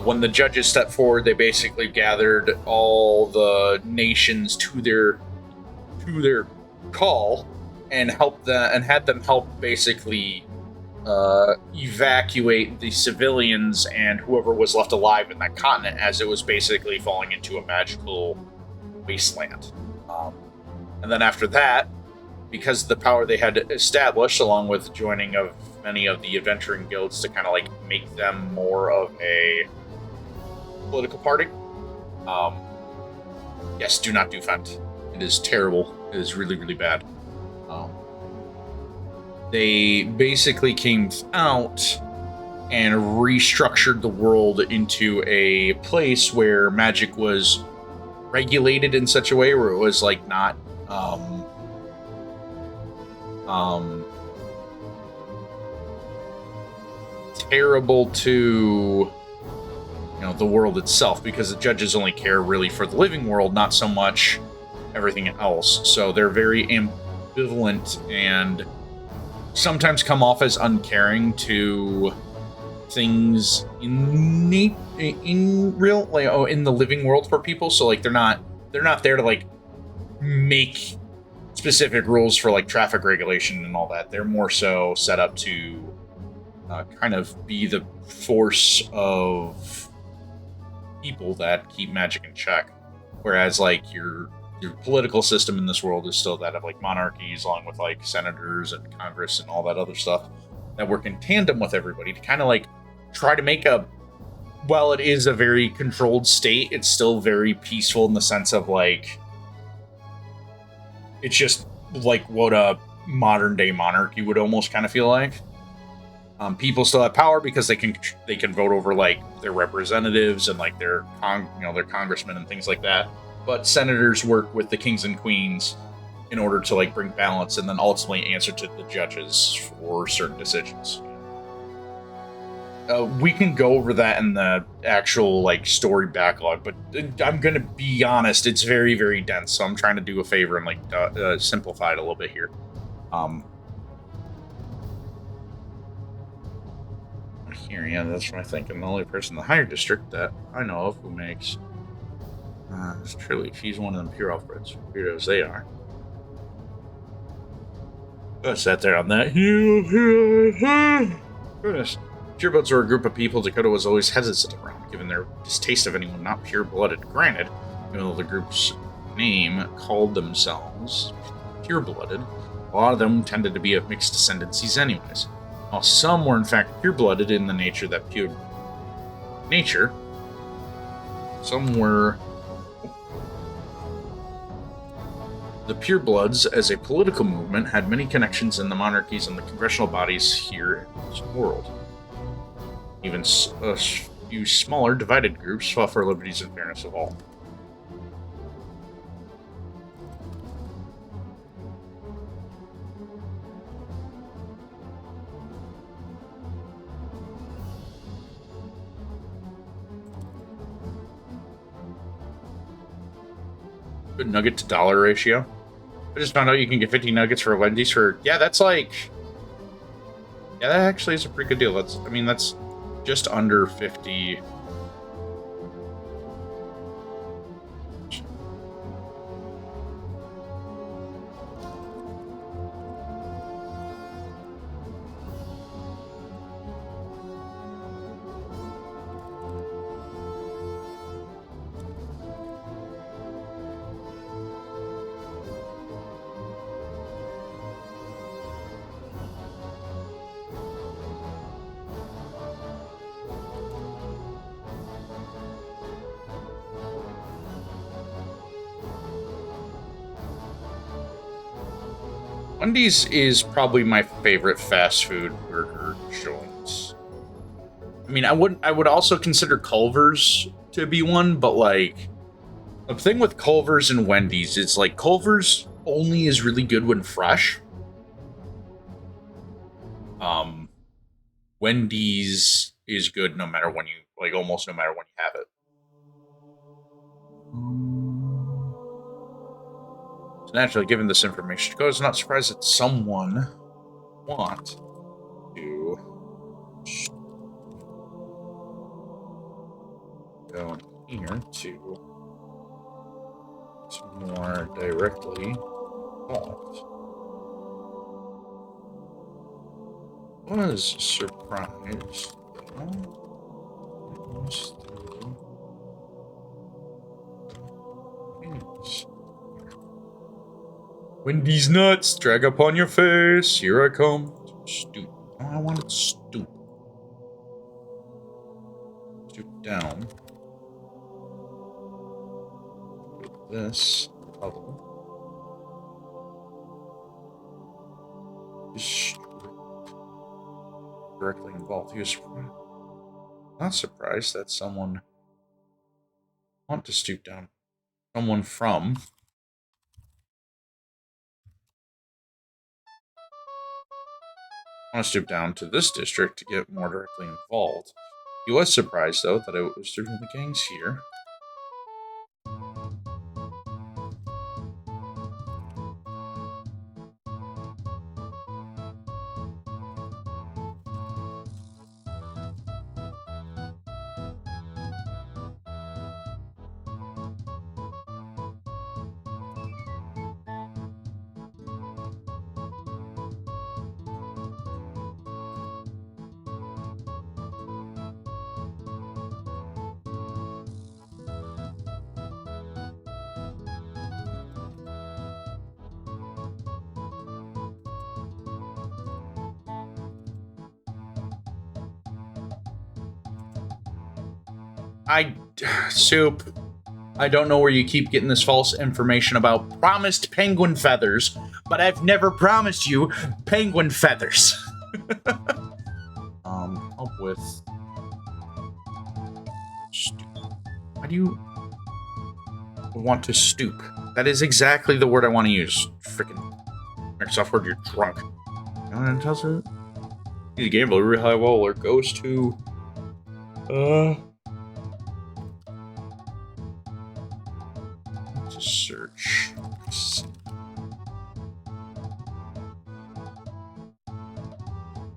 S1: when the judges stepped forward, they basically gathered all the nations to their call and had them help basically evacuate the civilians and whoever was left alive in that continent, as it was basically falling into a magical wasteland. And then after that, because of the power they had established, along with the joining of many of the adventuring guilds to kind of like make them more of a political party. Yes, do not do Fent. It is terrible. It is really, really bad. They basically came out and restructured the world into a place where magic was regulated in such a way where it was like not terrible to the world itself, because the judges only care really for the living world, not so much everything else. So they're very ambivalent and sometimes come off as uncaring to things in the living world for people. So like they're not there to like make specific rules for like traffic regulation and all that. They're more so set up to kind of be the force of people that keep magic in check. Whereas like your political system in this world is still that of like monarchies, along with like senators and Congress and all that other stuff that work in tandem with everybody to kind of like try to make while it is a very controlled state, it's still very peaceful in the sense of like, it's just like what a modern day monarchy would almost kind of feel like. People still have power because they can vote over like their representatives and like their congressmen and things like that. But senators work with the kings and queens in order to like bring balance and then ultimately answer to the judges for certain decisions. We can go over that in the actual like story backlog, but I'm gonna be honest, it's very, very dense. So I'm trying to do a favor and like simplify it a little bit here. Here, yeah, that's what I think. I'm the only person in the higher district that I know of who makes. It's truly, she's one of them pure elfbreds, weird as they are. I sat there on that. Goodness. Purebloods were a group of people Dakota was always hesitant around, given their distaste of anyone not pure-blooded. Granted, even though the group's name called themselves pure-blooded, a lot of them tended to be of mixed descendancies anyways. while some were in fact pure-blooded in the nature that pure nature. Some were the purebloods, as a political movement, had many connections in the monarchies and the congressional bodies here in this world. Even a few smaller, divided groups fought for liberties and fairness of all. Good nugget to dollar ratio. I just found out you can get 50 nuggets for Wendy's for, yeah, that's like, yeah, that actually is a pretty good deal. That's just under 50. Wendy's is probably my favorite fast food burger joint. I mean, I would also consider Culver's to be one, but like the thing with Culver's and Wendy's is like Culver's only is really good when fresh. Wendy's is good no matter when you like, almost no matter when you have it. So naturally, given this information, I was not surprised that someone want to go in here to more directly involved. Was surprised Wendy's nuts, drag upon your face. Here I come. Stoop. Oh, I wanted stoop. Stoop down. With this puddle. Directly involved. He was not surprised that someone want to stoop down. Someone from want to stoop down to this district to get more directly involved. He was surprised, though, that it was through the gangs here. Soup. I don't know where you keep getting this false information about promised penguin feathers, but I've never promised you penguin feathers. Help with stoop. Why do you want to stoop? That is exactly the word I want to use. Freaking Microsoft Word, you're drunk. You know what it tells you? The gambler, really high roller goes to search.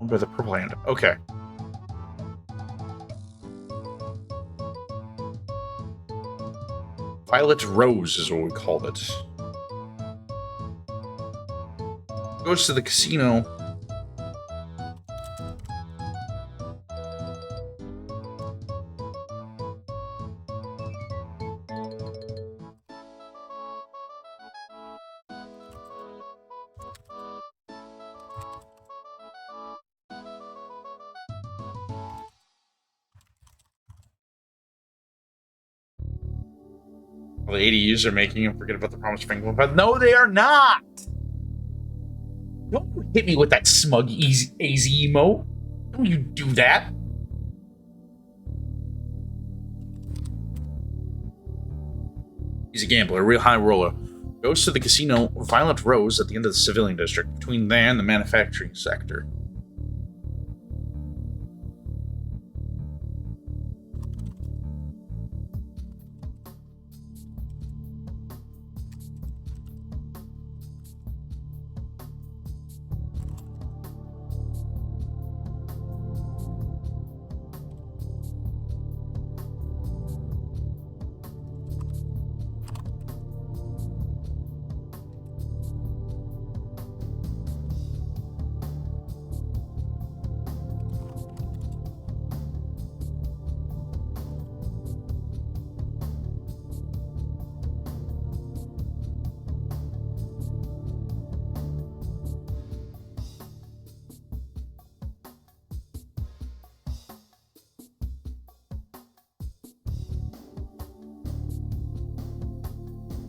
S1: By the purple hand. Okay. Violet Rose is what we called it. Goes to the casino. Well, the ADUs are making him forget about the promised penguin pet. No, they are not! Don't you hit me with that smug AZ emo. Don't you do that. He's a gambler, a real high roller. Goes to the casino Violent Rose at the end of the civilian district, between there and the manufacturing sector.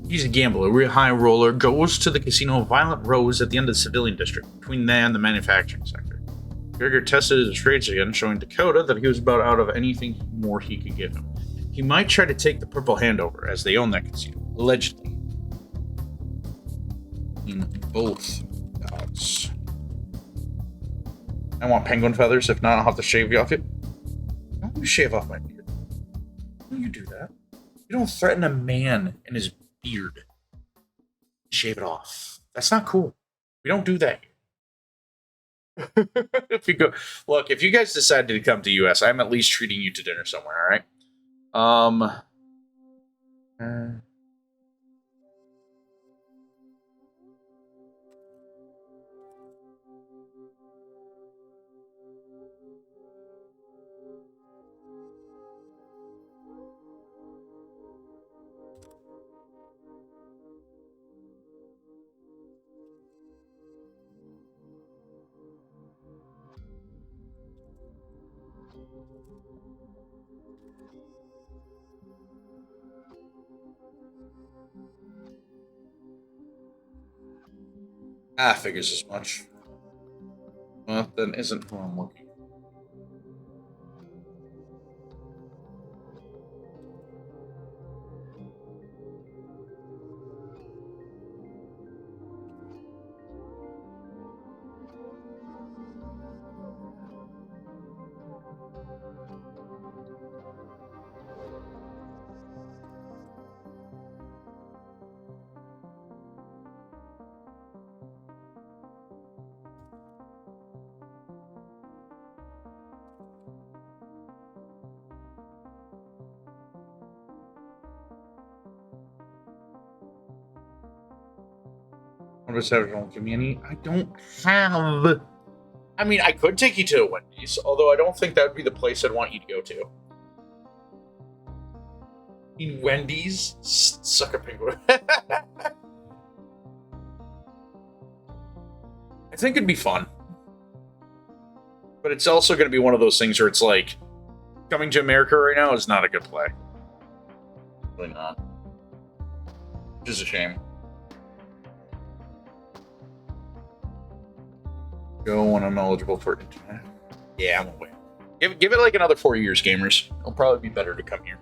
S1: He's a gambler, a real high roller, goes to the casino Violent Rose at the end of the civilian district, between there and the manufacturing sector. Gregor tested his trades again, showing Dakota that he was about out of anything more he could give him. He might try to take the Purple Hand over, as they own that casino, allegedly. In both gods. I want penguin feathers, if not, I'll have to shave you off it. Why don't you shave off my beard? Why don't you do that? You don't threaten a man and his beard. Shave it off. That's not cool. We don't do that here. If you go, look, if you guys decided to come to US, I'm at least treating you to dinner somewhere, all right? Figures as much. Well, then isn't who I'm looking. What does Savage won't give me any? I don't have. I mean, I could take you to a Wendy's, although I don't think that would be the place I'd want you to go to. In Wendy's, sucker penguin. I think it'd be fun, but it's also going to be one of those things where it's like coming to America right now is not a good play. Really not. Which is a shame. Go when I'm eligible for internet. Yeah, I'm away. Give it like another 4 years, gamers. It'll probably be better to come here.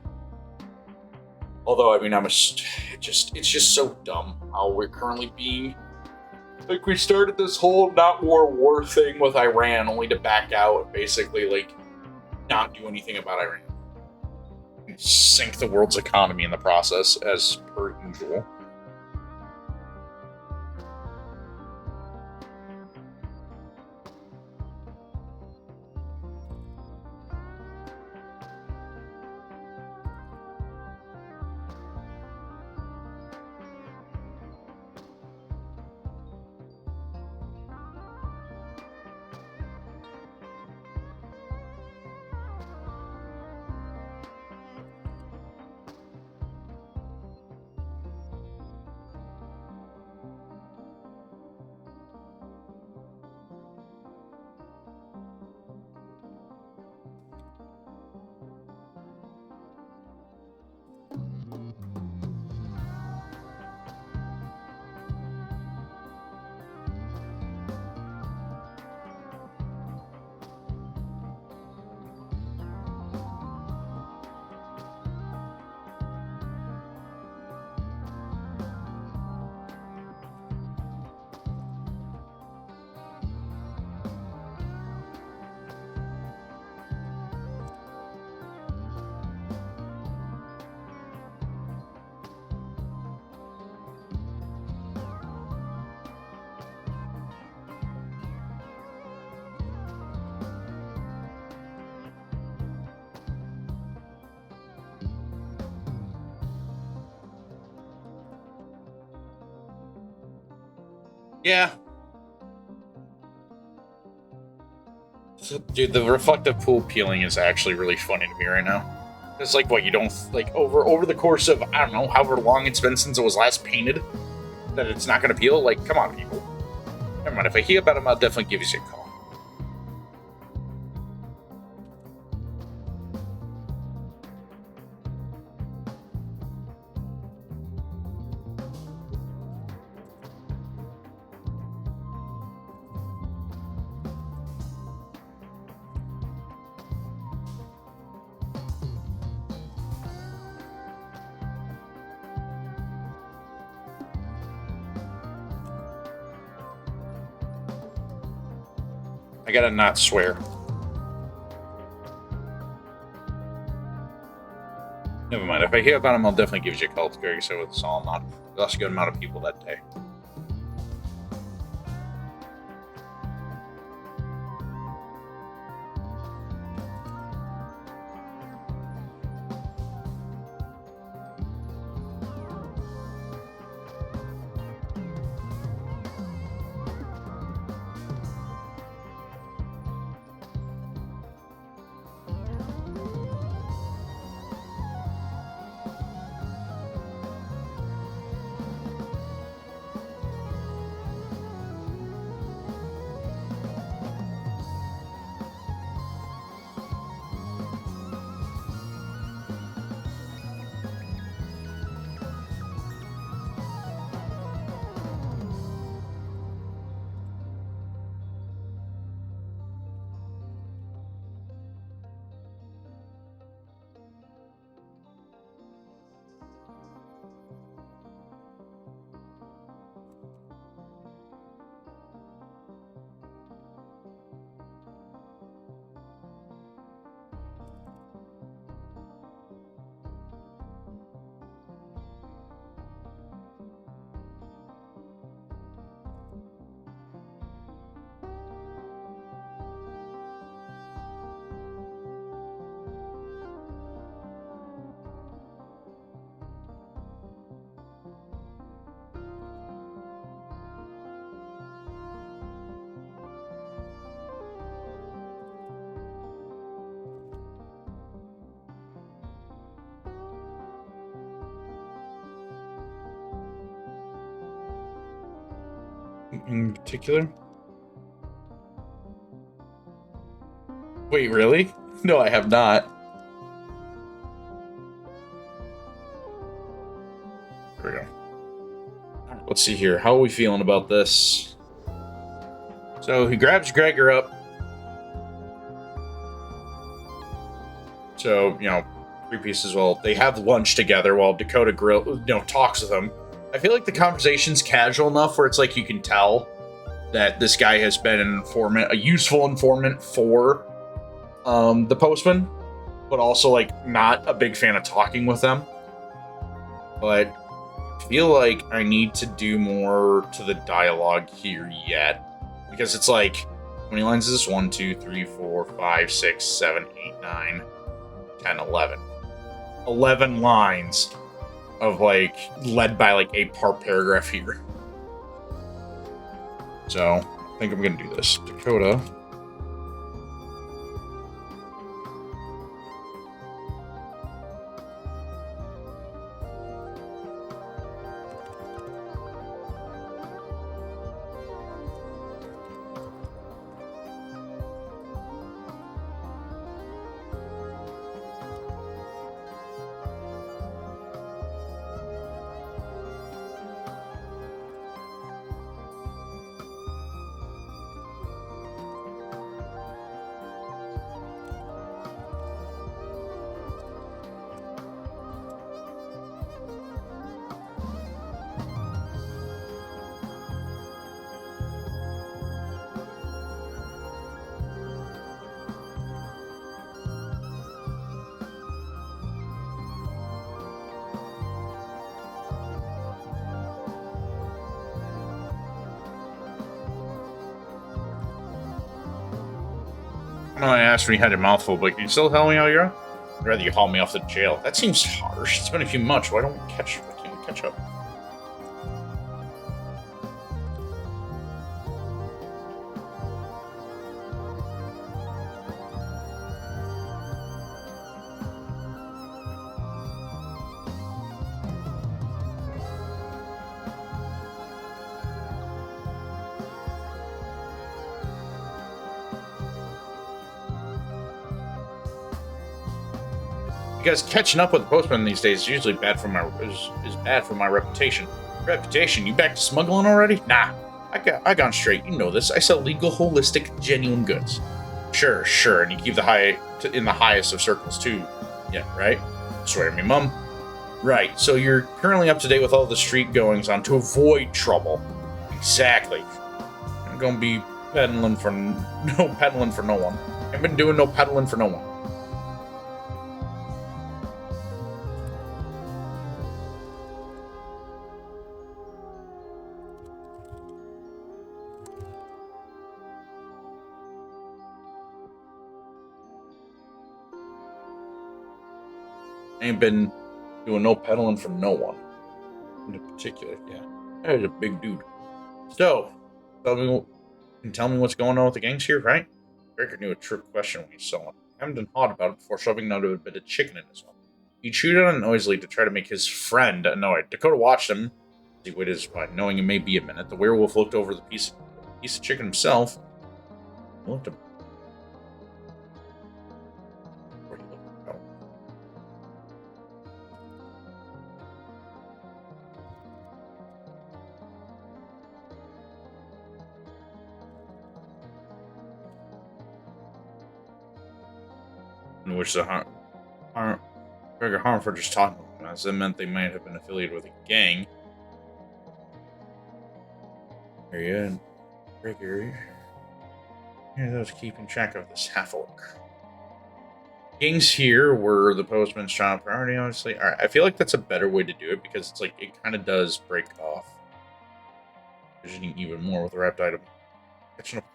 S1: Although, I mean, it's just so dumb how we're currently being. Like, we started this whole not war thing with Iran, only to back out and basically, like, not do anything about Iran. And sink the world's economy in the process, as per usual. Yeah. So, dude, the reflective pool peeling is actually really funny to me right now. It's like, what, you don't, like, over the course of, I don't know, however long it's been since it was last painted, that it's not going to peel? Like, come on, people. Never mind, if I hear about them, I'll definitely give you a call. I gotta not swear. Never mind. If I hear about him, I'll definitely give you a call. It's very so it's all not. We lost a good amount of people that day. In particular? Wait, really? No, I have not. There we go. Let's see here. How are we feeling about this? So he grabs Gregor up. So, three pieces. Well, they have lunch together while Dakota talks with him. I feel like the conversation's casual enough where it's like you can tell that this guy has been an informant, a useful informant for the postman, but also like not a big fan of talking with them. But I feel like I need to do more to the dialogue here yet, because it's like, how many lines is this? 1, 2, 3, 4, 5, 6, 7, 8, 9, 10, 11. 11 lines of like led by like a part paragraph here. So I think I'm gonna do this. Dakota. I know I asked when you had a mouthful, but can you still tell me how you're? I'd rather you haul me off to jail. That seems harsh. It's been a few months. Why don't we catch up? Because catching up with the postman these days is usually bad for my is bad for my reputation. Reputation? You back to smuggling already? Nah, I gone straight. You know this. I sell legal, holistic, genuine goods. Sure, and you keep in the highest of circles too. Yeah, right. Swear to me, mum. Right. So you're currently up to date with all the street goings on to avoid trouble. Exactly. I'm gonna be peddling for no one. I've been doing no peddling for no one. I ain't been doing no peddling for no one. In particular, yeah. That is a big dude. So, tell me what's going on with the gangs here, right? Gregor knew a trick question when he saw him. Hemmed and hawed about it before shoving down to a bit of chicken in his mouth. He chewed on it noisily to try to make his friend annoyed. Dakota watched him as he waited his spot, knowing it may be a minute. The werewolf looked over the piece of chicken himself. He looked at where he looked out. In which Gregor Harmford just talking with them, as it meant they might have been affiliated with a gang. Area Gregory. Yeah, that was keeping track of this half orc. Gangs here were the postman's top priority, honestly. Alright, I feel like that's a better way to do it because it's like it kind of does break off visioning even more with the wrapped item. Catching up.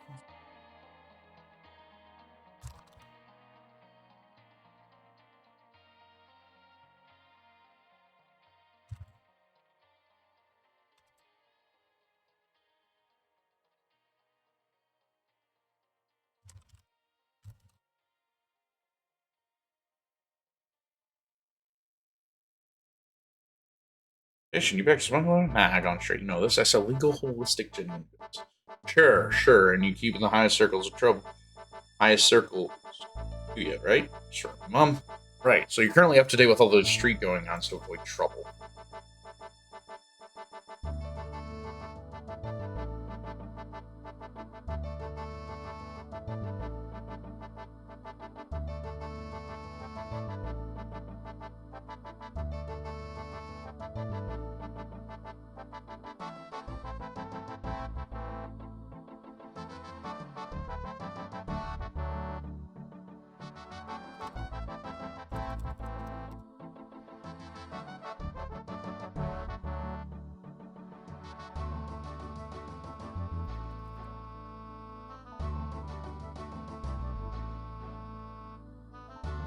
S1: Fishing, you back to smuggling? Nah, I gone straight. You know this. I sell legal, holistic genuine goods. Sure, and you keep in the highest circles of trouble. Highest circles do you, right? Sure, Mom. Right, so you're currently up to date with all the street going on to avoid trouble.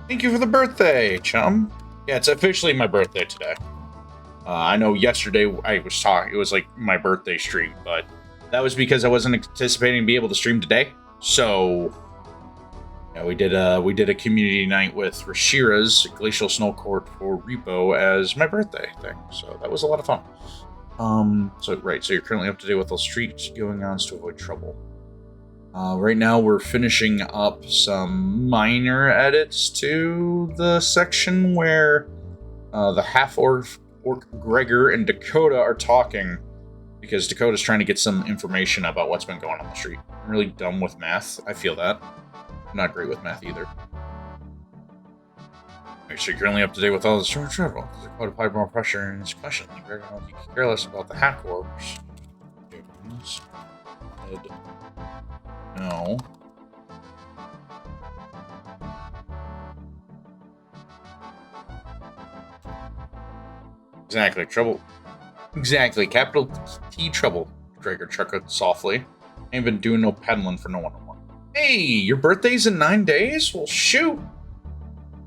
S1: Thank you for the birthday, chum. Yeah, it's officially my birthday today. I know yesterday I was talking, it was like my birthday stream, but that was because I wasn't anticipating to be able to stream today. So, yeah, we did a community night with Rashira's Glacial Snow Court for Repo as my birthday thing. So that was a lot of fun. So you're currently up to date with all street going ons to avoid trouble. Right now, we're finishing up some minor edits to the section where the half-orc Gregor and Dakota are talking, because Dakota's trying to get some information about what's been going on the street. I'm really dumb with math. I feel that. I'm not great with math either. Make sure you're currently up to date with all the short travel. Dakota applied more pressure in his question. Gregor knows he could care less about the half-orcs. No. Exactly. Trouble. Exactly. Capital T trouble. Gregor chuckled softly. Ain't been doing no peddling for no one. Hey, your birthday's in 9 days? Well, shoot.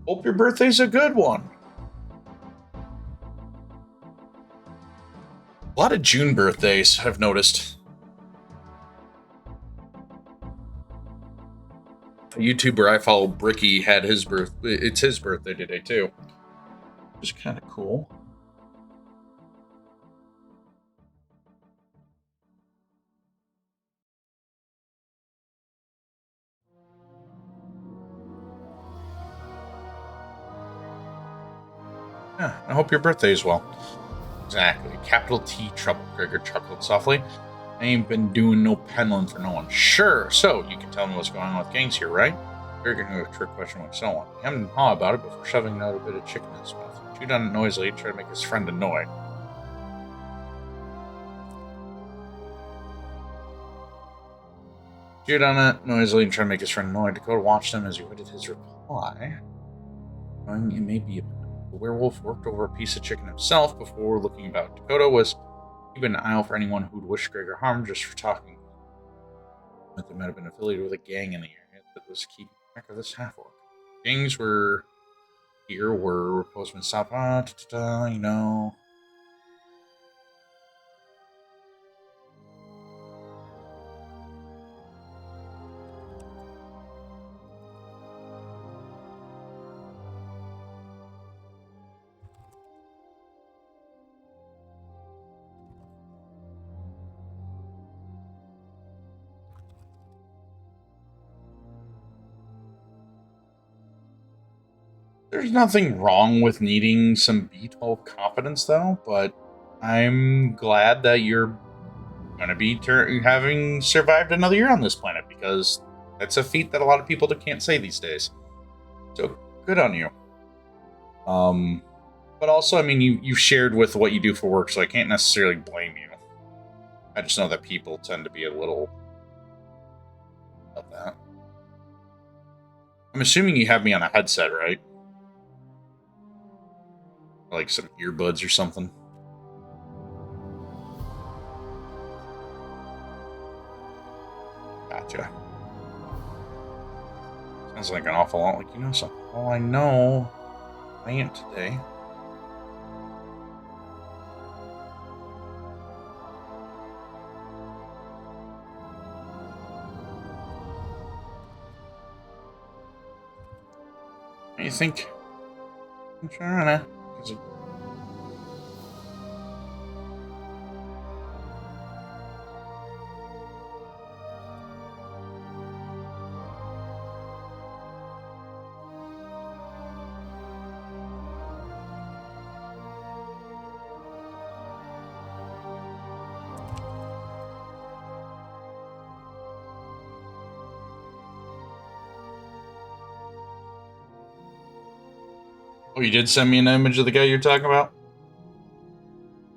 S1: Hope your birthday's a good one. A lot of June birthdays, I've noticed. A YouTuber I follow, Bricky, had it's his birthday today, too. Which is kind of cool. Yeah, I hope your birthday is well. Exactly. Capital T trouble, Gregor chuckled softly. I ain't been doing no peddling for no one. Sure, so you can tell me what's going on with gangs here, right? Gregor knew a trick question like so on. He hemmed and hawed about it before shoving another bit of chicken in his mouth. He chewed on it noisily, tried to make his friend annoyed. Chewed on it noisily and tried to make his friend annoyed. Dakota watched him as he waited his reply. Knowing it may be a minute. The werewolf worked over a piece of chicken himself before looking about. Dakota was keeping an eye out for anyone who'd wish Gregor harm just for talking. But they might have been affiliated with a gang in the area that was keeping track of this half-orc. Gangs were here were postmen stop, you know. There's nothing wrong with needing some B12 confidence, though, but I'm glad that you're going to be having survived another year on this planet, because that's a feat that a lot of people can't say these days. So, good on you. But also, I mean, you shared with what you do for work, so I can't necessarily blame you. I just know that people tend to be a little of that. I'm assuming you have me on a headset, right? Like some earbuds or something. Gotcha. Sounds like an awful lot like you know something. Oh, I know. I am today. What do you think? I'm trying to. Oh, you did send me an image of the guy you're talking about?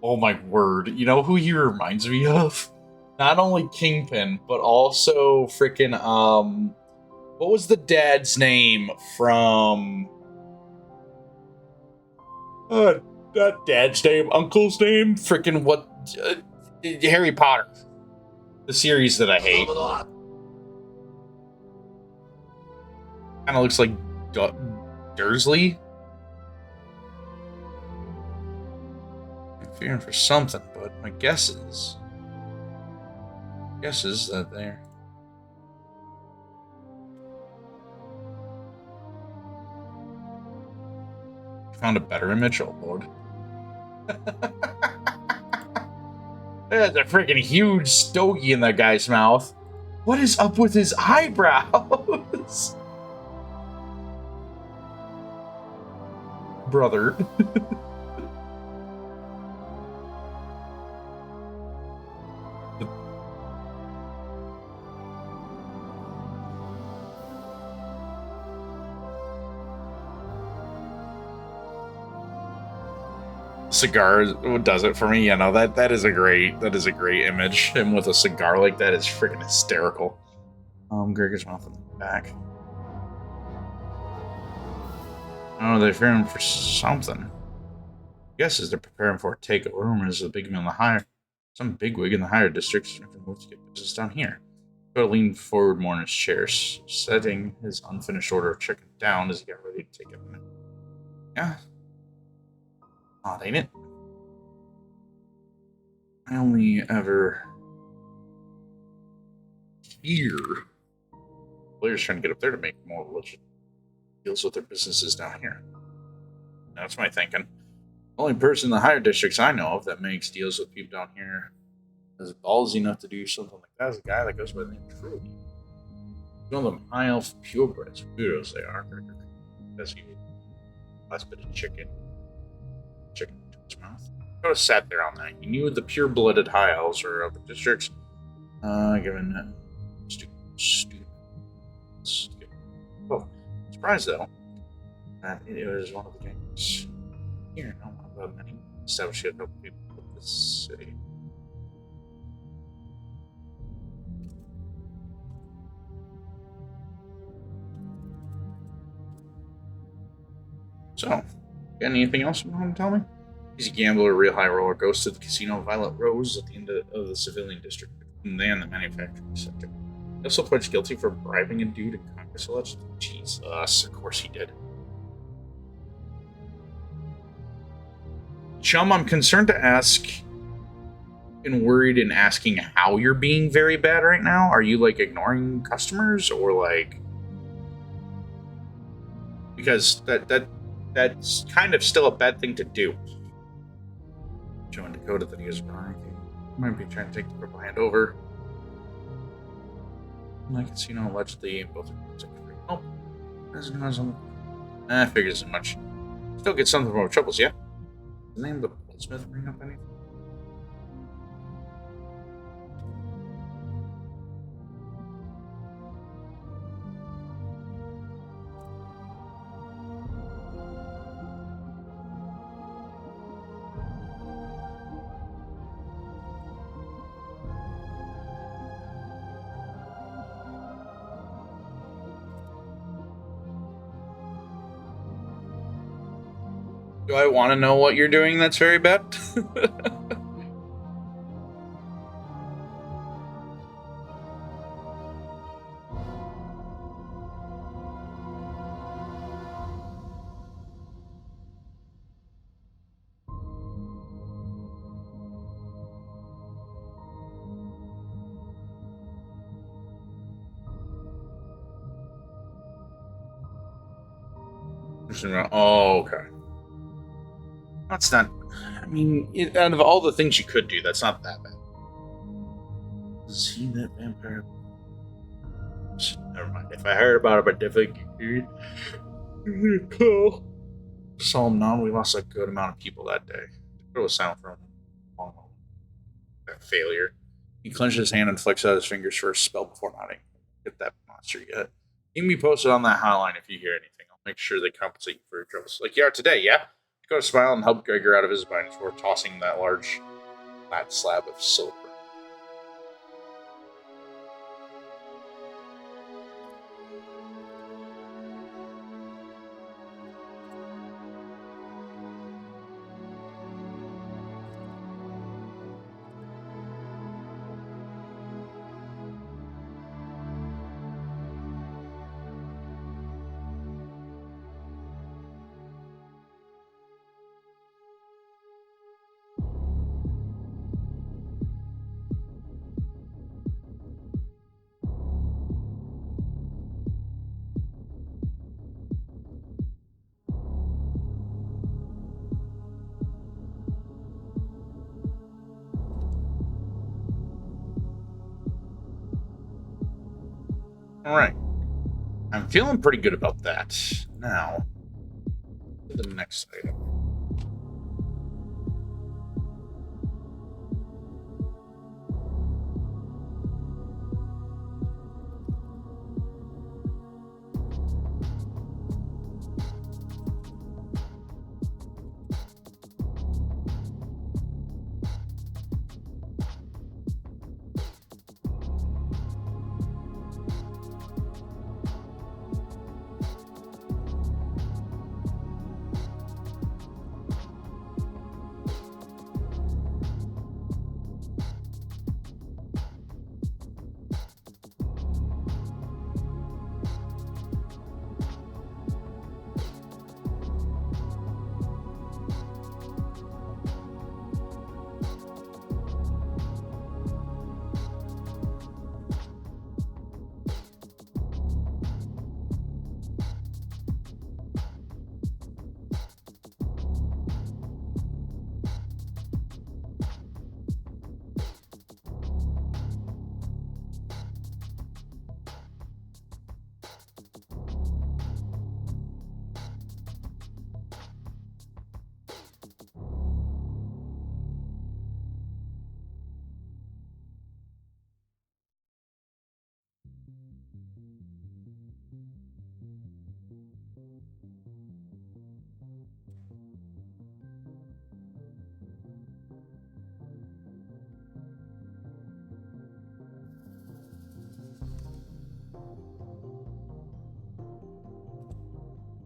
S1: Oh my word. You know who he reminds me of? Not only Kingpin, but also freaking, what was the dad's name from, not dad's name, uncle's name? Freaking what, Harry Potter. The series that I hate. Kind of looks like Dursley. I'm fearing for something, but my guess is that they're found a better image. Oh lord. There's a freaking huge stogie in that guy's mouth. What is up with his eyebrows? Brother. Cigar does it for me. You know, that is a great image. Him with a cigar like that is freaking hysterical. Gregor's mouth in the back. Oh, they're fearing for something. Guesses they're preparing for a takeover. Rumors the bigwig in the higher, some bigwig in the higher districts are moved to get business down here. Joe leaned forward more in his chair, setting his unfinished order of chicken down as he got ready to take it. Yeah. Odd, ain't it? I only ever hear players trying to get up there to make more legit deals with their businesses down here. That's my thinking. The only person in the higher districts I know of that makes deals with people down here is ballsy enough to do something like that is a guy that goes by the name of Trudy. One of them high elf purebreds, weirdos they are. That's you. Last bit of chicken. Mouth. Could have sat there all night. He knew the pure-blooded high elves or other districts. Given stupid. Oh, surprised though that it was one of the gangs here. No one about many established help people of this city. So, got anything else you want to tell me? He's a gambler, real high roller, goes to the casino Violet Rose at the end of the civilian district, and then the manufacturing sector. He also pledged guilty for bribing a dude in Congress allegedly. Jesus, of course he did. Chum, I'm concerned to ask and worried in asking how you're being very bad right now. Are you like ignoring customers or like because that's kind of still a bad thing to do. Showing Dakota that he was wrong. He might be trying to take the purple hand over. Like casino allegedly both are free. Oh, doesn't know something. I figured as much. Still get something from troubles, yeah? The name of the Goldsmith bring up anything? Do I want to know what you're doing that's very bad? Oh, okay. That's not. I mean, out of all the things you could do, that's not that bad. Is he that vampire? Never mind. If I heard about it, but definitely cool. Solemn non, we lost a good amount of people that day. It was sound from a long moment. That failure. He clenches his hand and flicks out his fingers for a spell before nodding. Get that monster yet. You can be posted on that hotline if you hear anything. I'll make sure they compensate you for your troubles. Like you are today, yeah? Go to Smile and help Gregor out of his bind before tossing that large flat slab of silver. Alright. I'm feeling pretty good about that. Now, to the next item.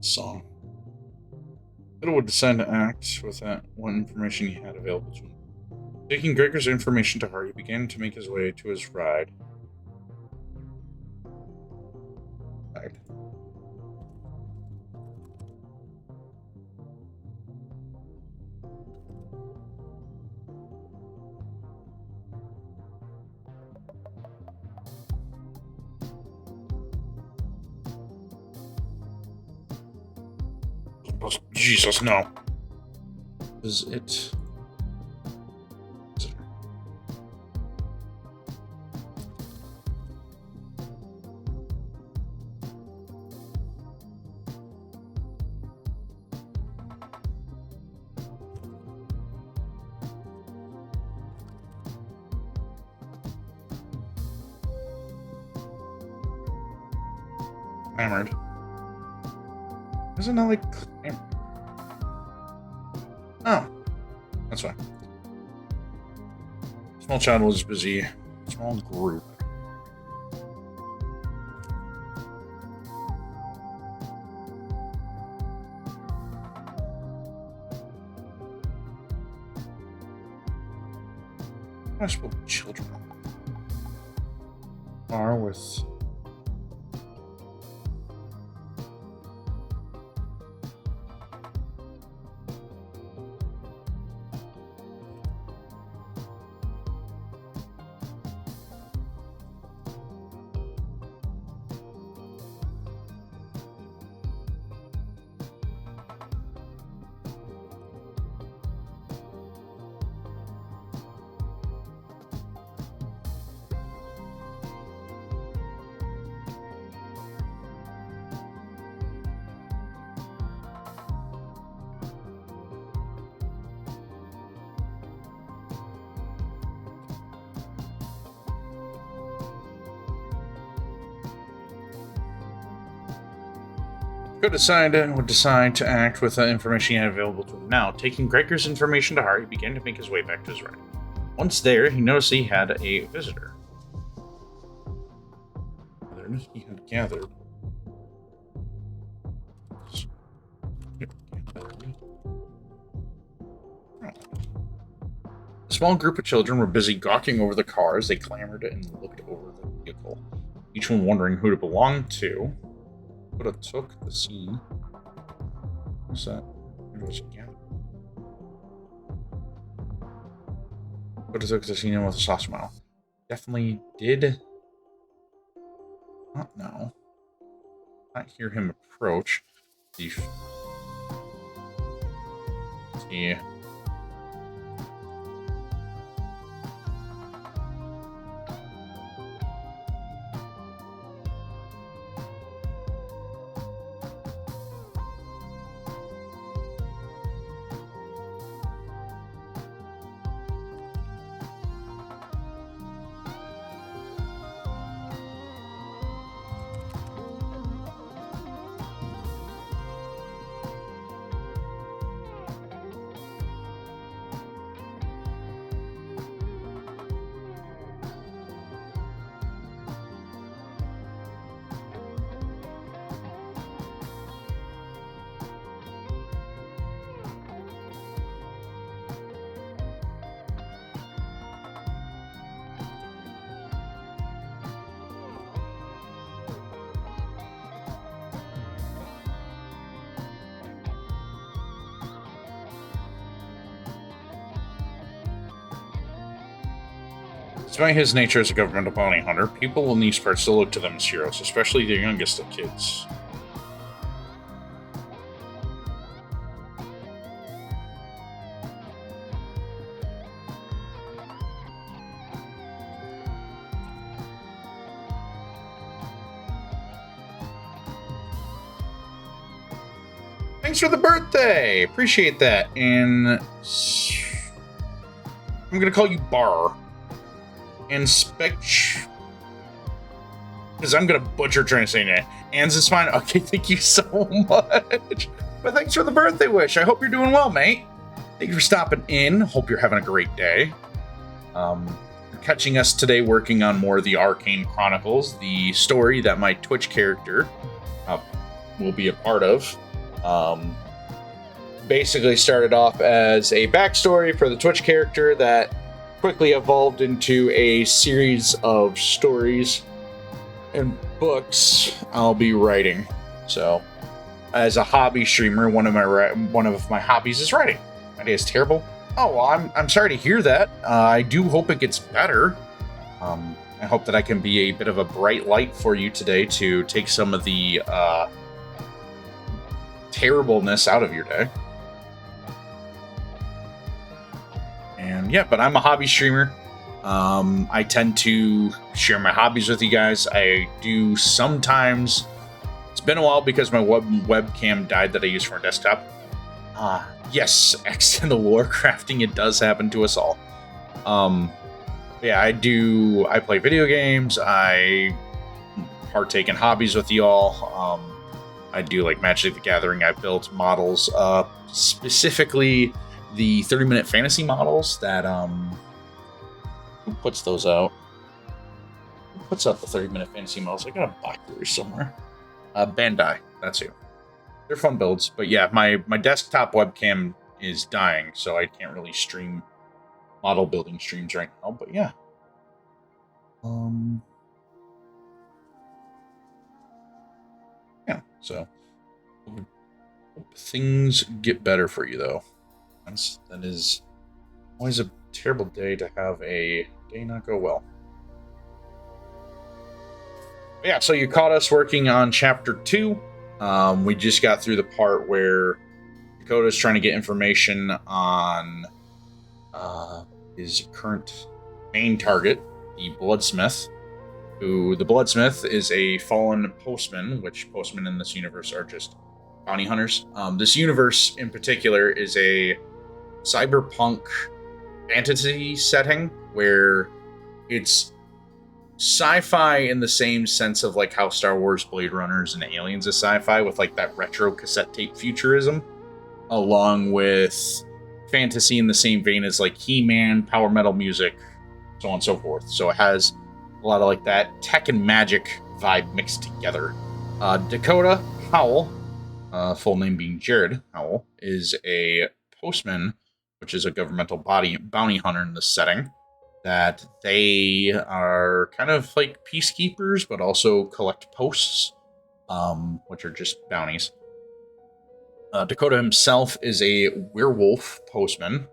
S1: song. Fiddle would decide to act with that what information he had available to him. Taking Gregor's information to heart, he began to make his way to his ride. Oh, Jesus, no. Is it? Clamored. Isn't that like clamor? Oh, that's fine. Small child was busy. Small group. I spoke to children. Are with. Would decide to act with the information he had available to him now. Taking Gregor's information to heart, he began to make his way back to his ride. Once there, he noticed he had a visitor. He had gathered. A small group of children were busy gawking over the car as they clamored and looked over the vehicle, each one wondering who it belonged to. Could have took the scene. What's that? It was again. Could have took the scene with a soft smile. Definitely did not know. Not hear him approach. Thief. See. Despite his nature as a governmental bounty hunter, people in these parts still look to them as heroes, especially the youngest of kids. Thanks for the birthday! Appreciate that. And I'm gonna call you Bar. Because I'm gonna butcher translating it. Anne's is fine. Okay, thank you so much. But thanks for the birthday wish. I hope you're doing well, mate. Thank you for stopping in. Hope you're having a great day. You're catching us today working on more of the Arcane Chronicles, the story that my Twitch character will be a part of.
S3: Basically started off as a backstory for the Twitch character that quickly evolved into a series of stories and books I'll be writing. So, as a hobby streamer, one of my hobbies is writing. My day is terrible. Oh, well, I'm sorry to hear that. I do hope it gets better. I hope that I can be a bit of a bright light for you today to take some of the terribleness out of your day. And yeah, but I'm a hobby streamer. I tend to share my hobbies with you guys. I do sometimes. It's been a while because my webcam died that I use for a desktop. Yes, X in the Warcrafting, it does happen to us all. Yeah, I play video games. I partake in hobbies with y'all. I do like Magic the Gathering. I built models, specifically the 30-minute fantasy models that who puts those out? Who puts out the 30-minute fantasy models? I got a box here somewhere. Bandai, that's who. They're fun builds, but yeah, my desktop webcam is dying, so I can't really stream model building streams right now. But yeah, yeah. So hope things get better for you, though. That is always a terrible day to have a day not go well. But yeah, so you caught us working on chapter 2. We just got through the part where Dakota's trying to get information on his current main target, the Bloodsmith. The Bloodsmith is a fallen postman, which postmen in this universe are just bounty hunters. This universe in particular is a cyberpunk fantasy setting where it's sci-fi in the same sense of like how Star Wars, Blade Runners, and Aliens is sci-fi with like that retro cassette tape futurism, along with fantasy in the same vein as like He-Man, power metal music, so on and so forth. So it has a lot of like that tech and magic vibe mixed together. Dakota Howell, full name being Jared Howell, is a postman, which is a governmental bounty hunter in this setting. That they are kind of like peacekeepers, but also collect posts, which are just bounties. Dakota himself is a werewolf postman.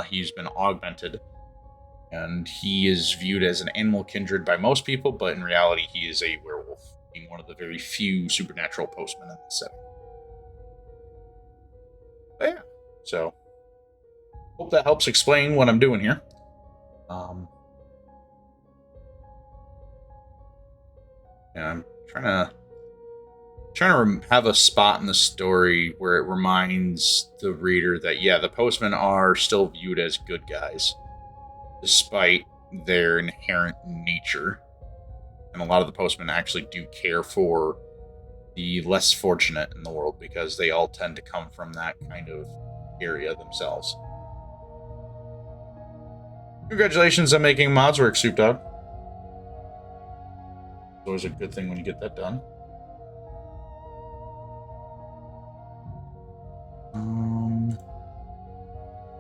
S3: He's been augmented, and he is viewed as an animal kindred by most people, but in reality, he is a werewolf, being one of the very few supernatural postmen in this setting. But yeah, so hope that helps explain what I'm doing here. Yeah, I'm trying to have a spot in the story where it reminds the reader that, yeah, the postmen are still viewed as good guys, despite their inherent nature. And a lot of the postmen actually do care for the less fortunate in the world, because they all tend to come from that kind of area themselves. Congratulations on making mods work, Soup Dog. It's always a good thing when you get that done.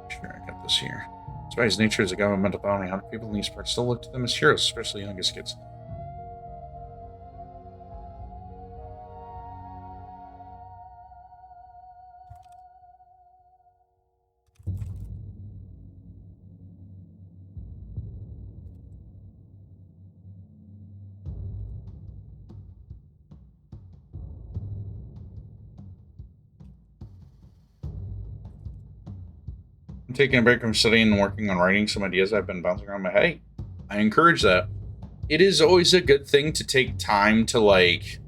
S3: Sure, I got this here. Despite his nature as a governmental bounty hunter, people in these parts still look to them as heroes, especially youngest kids. I'm taking a break from studying and working on writing some ideas I've been bouncing around my head. Hey, I encourage that. It is always a good thing to take time to, like,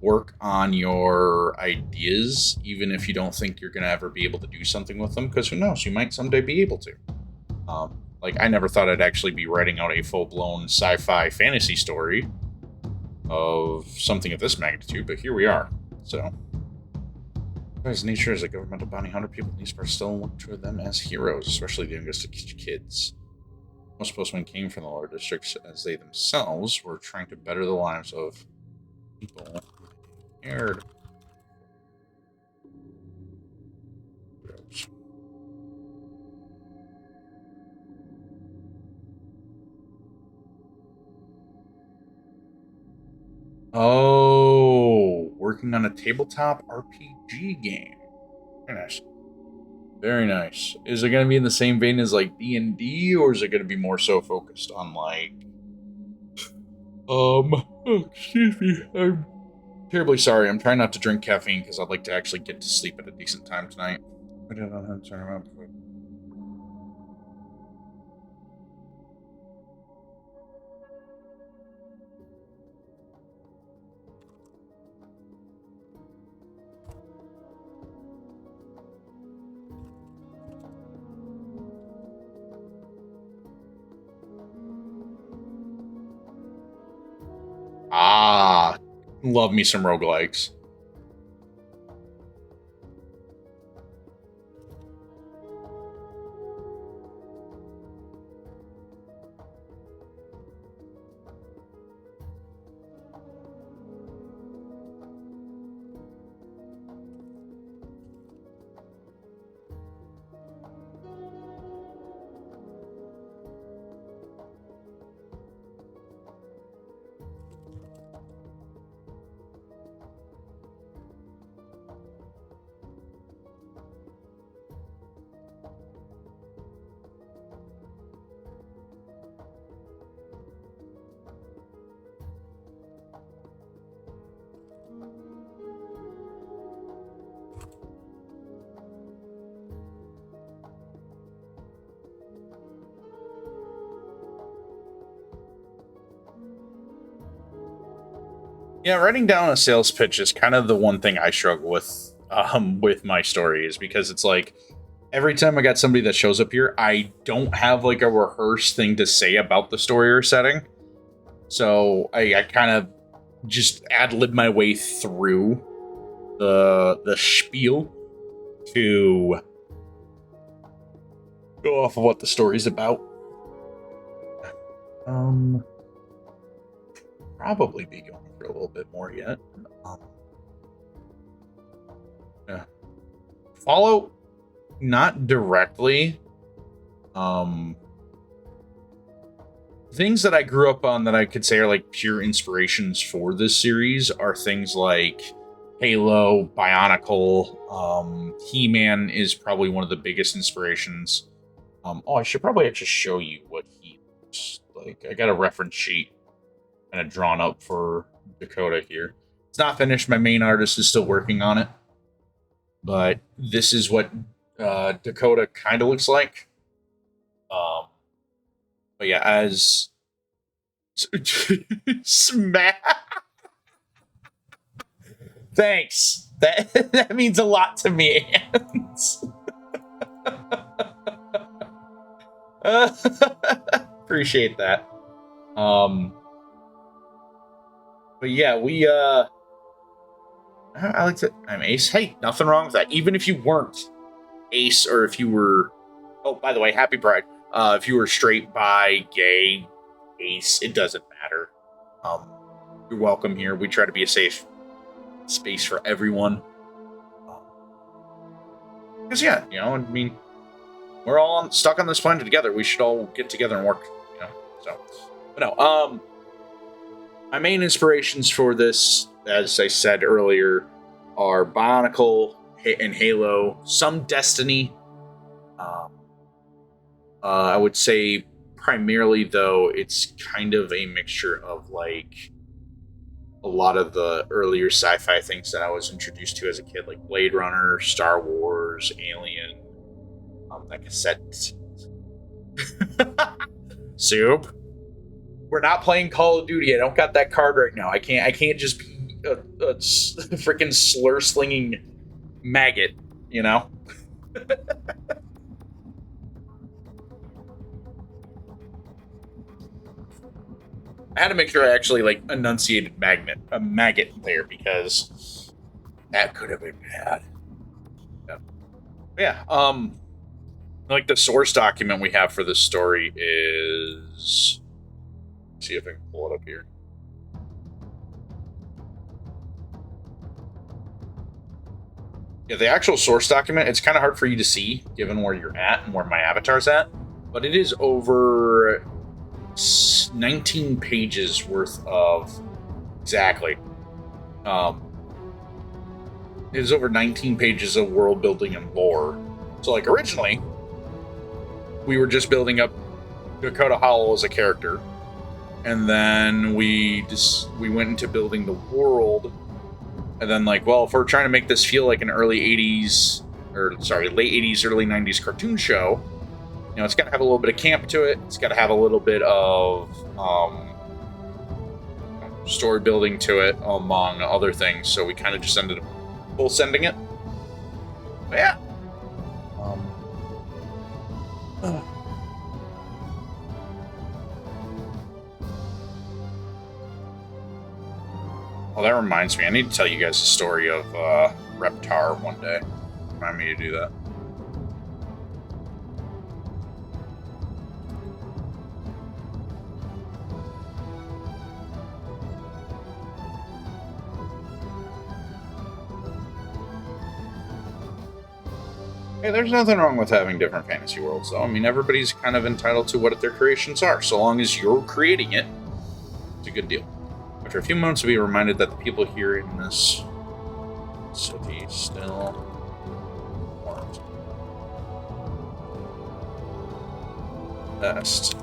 S3: work on your ideas, even if you don't think you're going to ever be able to do something with them, because who knows, you might someday be able to. Like, I never thought I'd actually be writing out a full-blown sci-fi fantasy story of something of this magnitude, but here we are. So, his nature as a governmental bounty hunter, people in these parts still look to them as heroes, especially the youngest kids. Most postmen came from the lower districts, as they themselves were trying to better the lives of people who cared. Oh, working on a tabletop RPG game. Very nice. Very nice. Is it going to be in the same vein as like D&D, or is it going to be more so focused on like excuse me. I'm terribly sorry. I'm trying not to drink caffeine because I'd like to actually get to sleep at a decent time tonight. I don't know how to turn around. Ah, love me some roguelikes. Yeah, writing down a sales pitch is kind of the one thing I struggle with my story, is because it's like every time I got somebody that shows up here, I don't have like a rehearsed thing to say about the story or setting. So I kind of just ad lib my way through the spiel to go off of what the story's about. Probably be going for a little bit more yet. Yeah. Follow, not directly. Things that I grew up on that I could say are like pure inspirations for this series are things like Halo, Bionicle. He-Man is probably one of the biggest inspirations. I should probably actually show you what he looks like. I got a reference sheet kind of drawn up for Dakota here. It's not finished. My main artist is still working on it. But this is what Dakota kind of looks like. But yeah, as smack. Thanks. That means a lot to me. Appreciate that. But yeah, I like to. I'm Ace. Hey, nothing wrong with that. Even if you weren't Ace, or if you were. Oh, by the way, happy Pride. If you were straight, bi, gay, Ace, it doesn't matter. You're welcome here. We try to be a safe space for everyone. Because yeah, I mean, we're all stuck on this planet together. We should all get together and work. So, but no. My main inspirations for this, as I said earlier, are Bionicle and Halo, some Destiny. I would say primarily, though, it's kind of a mixture of like a lot of the earlier sci-fi things that I was introduced to as a kid, like Blade Runner, Star Wars, Alien, that cassette. Soup. We're not playing Call of Duty. I don't got that card right now. I can't just be a freaking slur slinging maggot, I had to make sure I actually like enunciated a maggot there, because that could have been bad. Yeah. Like the source document we have for this story is. See if I can pull it up here. Yeah, the actual source document, it's kind of hard for you to see given where you're at and where my avatar's at, but it is over 19 pages worth of Exactly. Um, there's over 19 pages of world building and lore. So, like, originally, we were just building up Dakota Howell as a character, and then we went into building the world, and then like, well, if we're trying to make this feel like an late 80s, early 90s cartoon show, it's got to have a little bit of camp to it. It's got to have a little bit of story building to it, among other things. So we kind of just ended up full sending it. But yeah. Well, that reminds me. I need to tell you guys the story of Reptar one day. Remind me to do that. Hey, there's nothing wrong with having different fantasy worlds, though. I mean, everybody's kind of entitled to what their creations are. So long as you're creating it, it's a good deal. After a few months, we were reminded that the people here in this city still aren't best.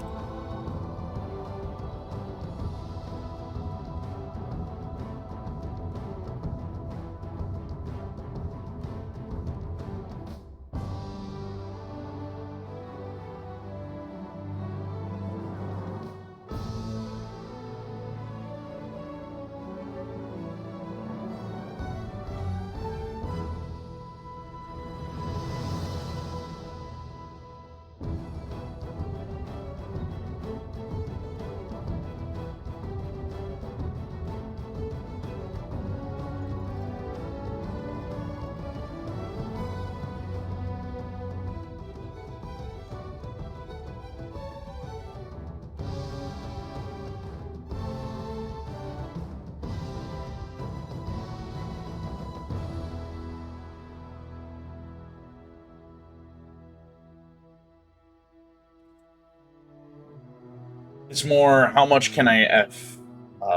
S3: It's more how much can I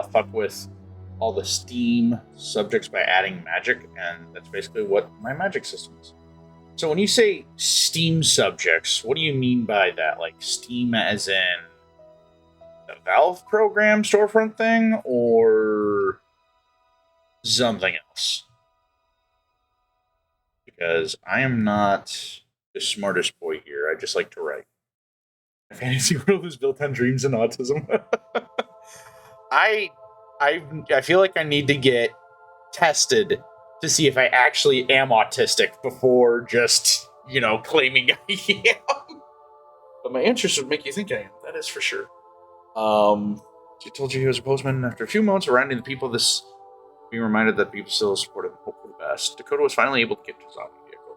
S3: fuck with all the Steam subjects by adding magic, and that's basically what my magic system is. So when you say Steam subjects, what do you mean by that? Like Steam as in the Valve program storefront thing, or something else? Because I am not the smartest boy here. I just like to write. My fantasy world is built on dreams and autism. I, I feel like I need to get tested to see if I actually am autistic before just claiming I am. But my interests would make you think I am. That is for sure. She told you he was a postman. After a few moments around the people, this being reminded that people still supported and hope for the best, Dakota was finally able to get to his own vehicle.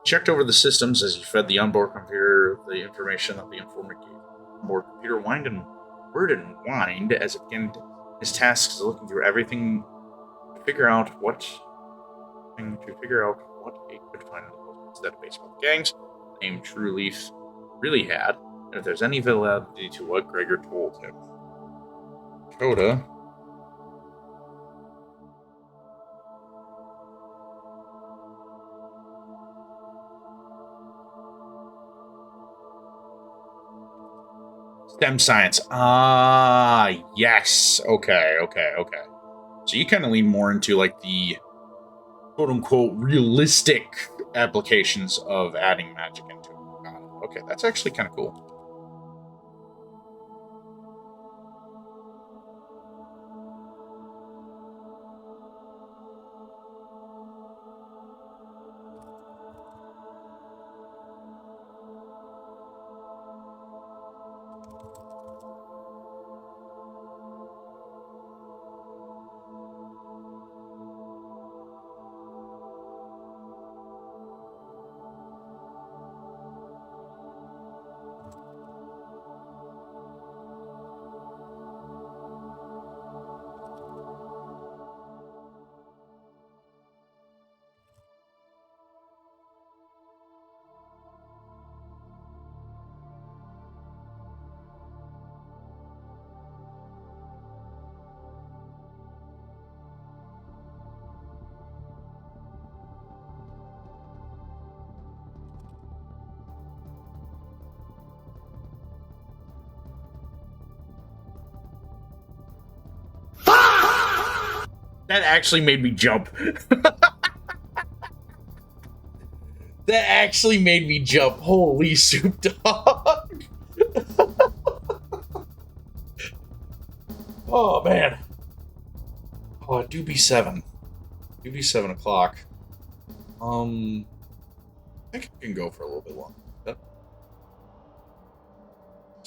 S3: He checked over the systems as he fed the onboard computer the information that the informant gave. The onboard computer whined as it began his tasks of looking through everything to figure out what it could find in the postman's database about the gangs, the name True Leaf really had, and if there's any validity to what Gregor told him. Dakota STEM science. Ah, yes. Okay. So you kind of lean more into like the quote unquote realistic applications of adding magic into it. Got it. Okay, that's actually kind of cool. That actually made me jump. That actually made me jump. Holy soup dog. Oh, man. Oh, it do be 7. Do be 7 o'clock. I think I can go for a little bit longer. It's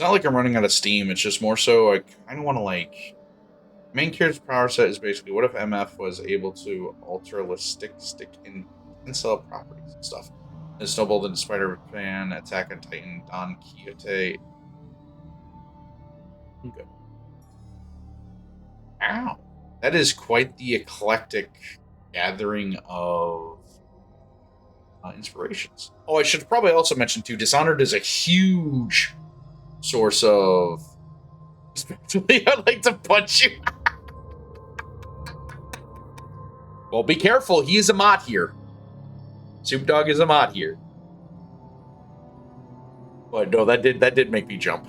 S3: not like I'm running out of steam. It's just more so I kind of want to, like... Main character's power set is basically, what if MF was able to alter stick in tensile properties and stuff? It's double the Spider-Man, Attack on Titan, Don Quixote. Okay. Ow. That is quite the eclectic gathering of inspirations. Oh, I should probably also mention, too, Dishonored is a huge source of... I'd like to punch you. Well, be careful. He is a mod here. Soup Dog is a mod here. But no, that did make me jump.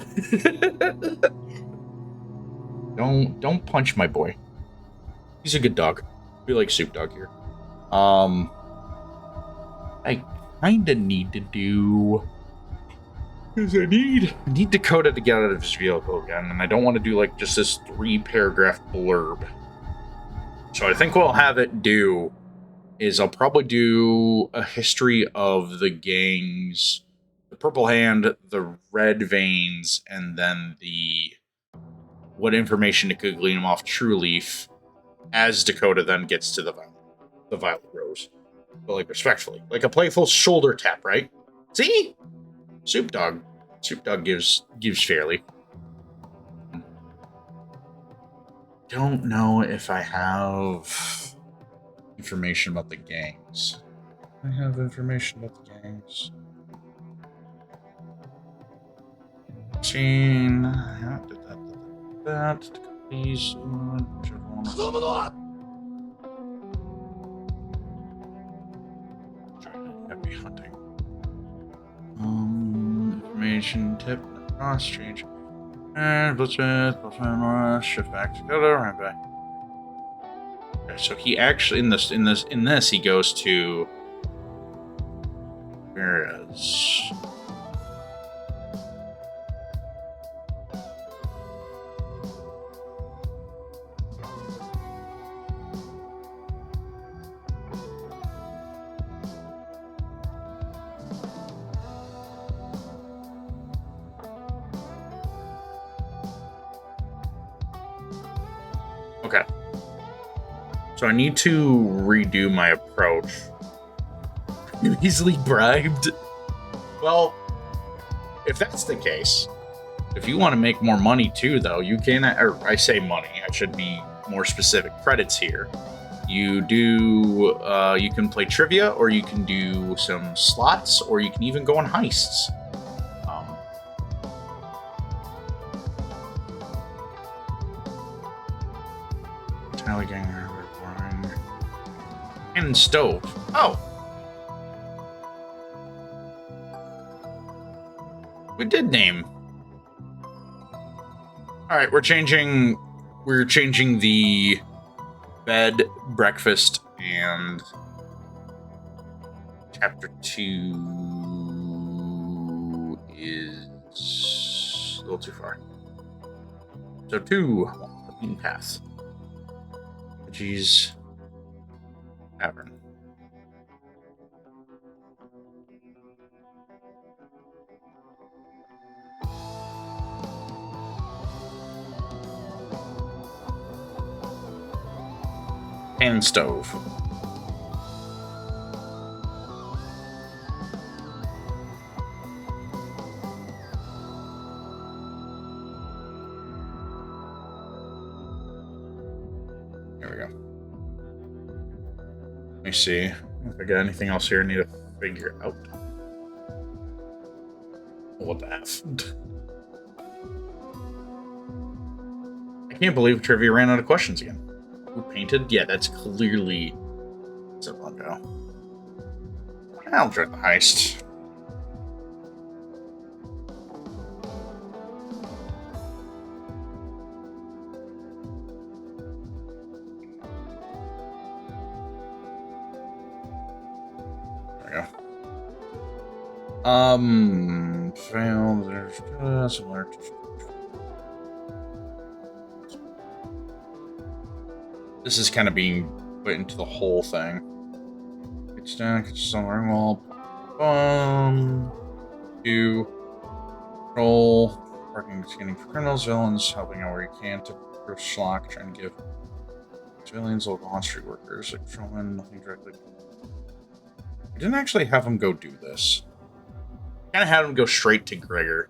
S3: Don't punch my boy. He's a good dog. We like Soup Dog here. I kinda need to do... Because I need Dakota to get out of his vehicle again, and I don't want to do like just this 3-paragraph blurb. So I think what I'll have it do is I'll probably do a history of the gangs, the Purple Hand, the Red Veins, and then what information it could glean off True Leaf as Dakota then gets to the Violet Rose. But like respectfully. Like a playful shoulder tap, right? See? Soup Dog gives fairly. Don't know if I have information about the gangs. I have information about the gangs. Please, happy hunting. Information tip, cross change, and shift back together, right back. Okay, so he actually in this he goes to where is okay. So I need to redo my approach. Easily bribed? Well, if that's the case, if you want to make more money too, though, you can, or I say money, I should be more specific, credits here. You can play trivia, or you can do some slots, or you can even go on heists. Tally Ganger. And stove. Oh. We did name. Alright, we're changing the bed, breakfast, and chapter 2 is a little too far. So 2, the bean path. Geez. Tavern. And stove. There we go. Let me see if I got anything else here I need to figure out. What the F? I can't believe trivia ran out of questions again. Who painted? Yeah, that's clearly Zalando. I'll join the heist. There we go. Failed. There's similar. This is kind of being put into the whole thing. It's down, it's somewhere. Well, 2. Control. Parking scanning for criminals, villains, helping out where you can to grow schlock, trying to give civilians, local on-street workers, like patrolmen, nothing directly. I didn't actually have him go do this. Kind of had him go straight to Gregor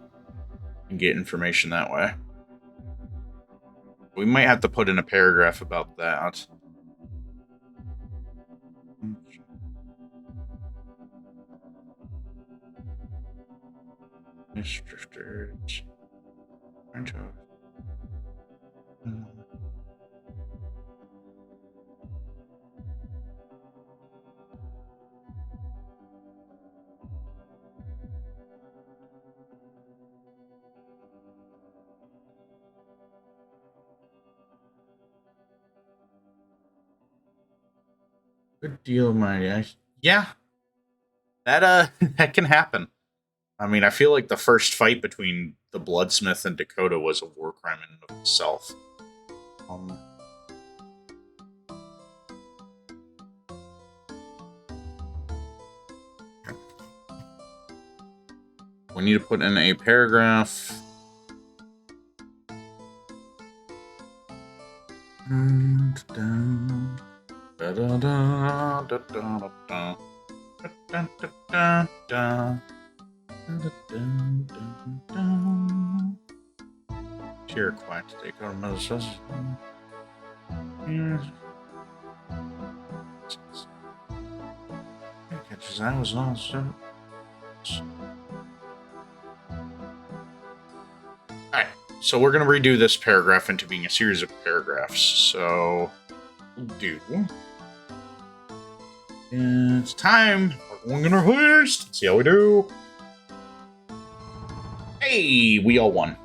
S3: and get information that way. We might have to put in a paragraph about that. Drifters. Good deal, my yeah. That that can happen. I mean, I feel like the first fight between the Bloodsmith and Dakota was a war crime in and of itself. We need to put in a paragraph. Here, quiet today. Go to Minnesota. Catches I was lost. Alright, so we're going to redo this paragraph into being a series of paragraphs. So, we'll do. It's time. We're going to heist. Let's see how we do. Hey, we all won.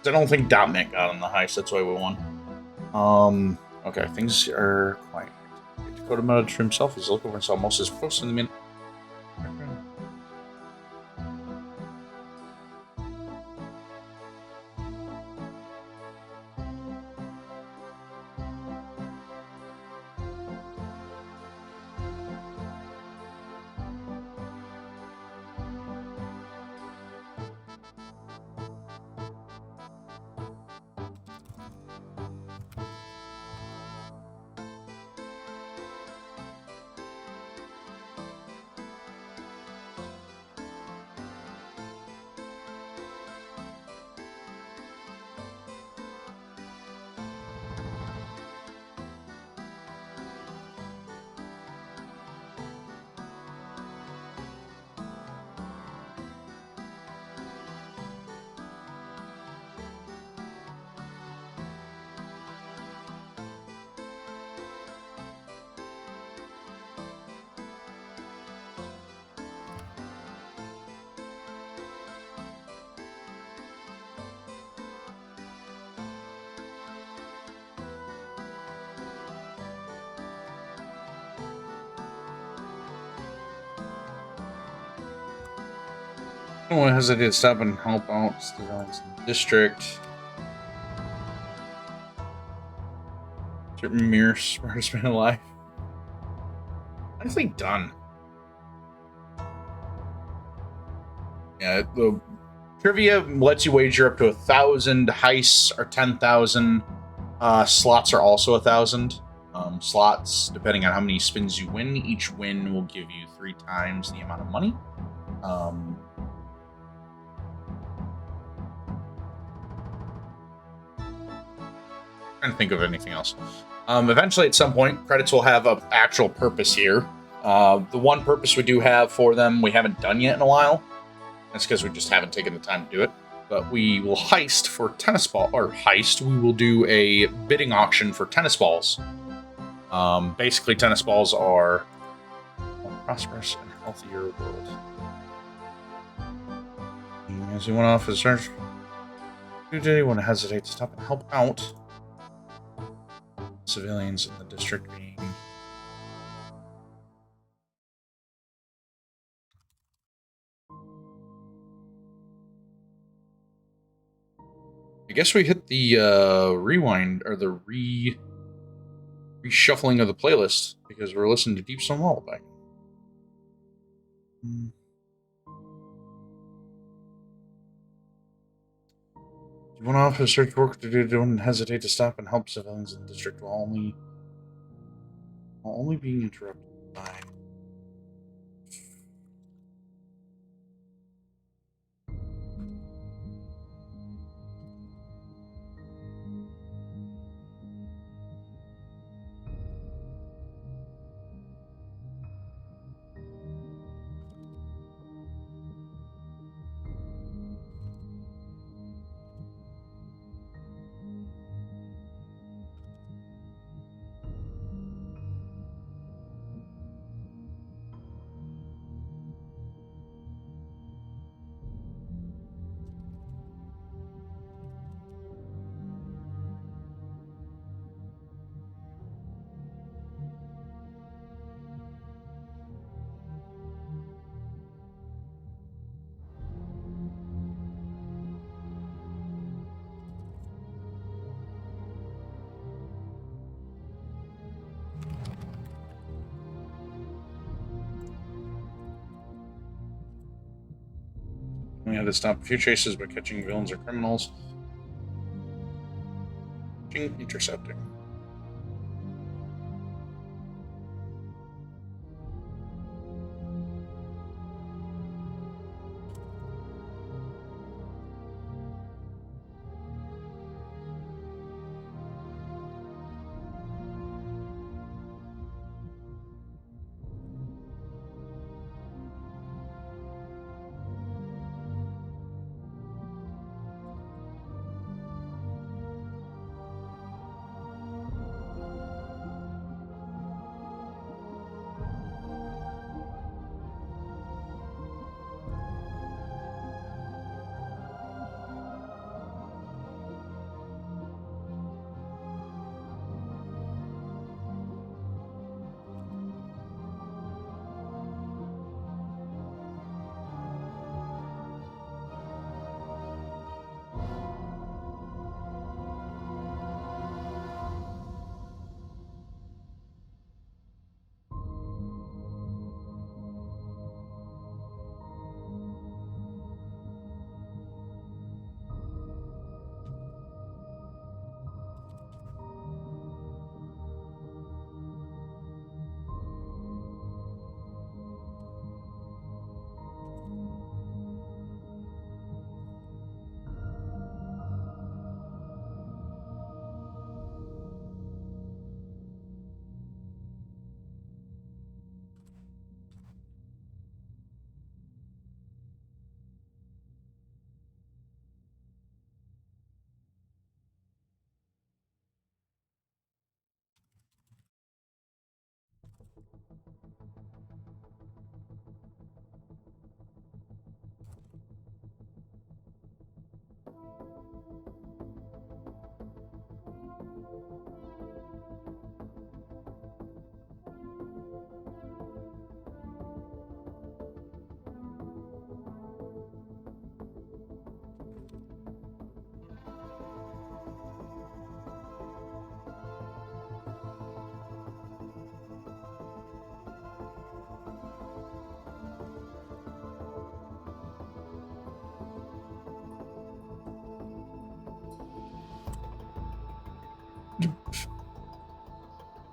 S3: I don't think Dotnet got on the heist, that's why we won. Okay, things are quiet. Dakota Meta himself is looking for himself most as close in the minute. No one hesitated to stop and help out the villains in the district. Certain mere smartest man alive. Nicely done. Yeah, the trivia lets you wager up to 1,000. Heists are 10,000. Slots are also 1,000. Slots, depending on how many spins you win, each win will give you 3 times the amount of money. Trying to think of anything else. Eventually, at some point, credits will have an actual purpose here. The one purpose we do have for them, we haven't done yet in a while. That's because we just haven't taken the time to do it. But we will heist for tennis ball, or heist. We will do a bidding auction for tennis balls. Basically, tennis balls are a more prosperous and healthier world. As he went off his search, who did he want to hesitate to stop and help out? Civilians in the district being guess we hit the rewind or the reshuffling of the playlist because we're listening to Deep Stone Lullaby. You want to offer search work to do? Don't hesitate to stop and help civilians in the district while only being interrupted by. We had to stop a few chases by catching villains or criminals. Intercepting.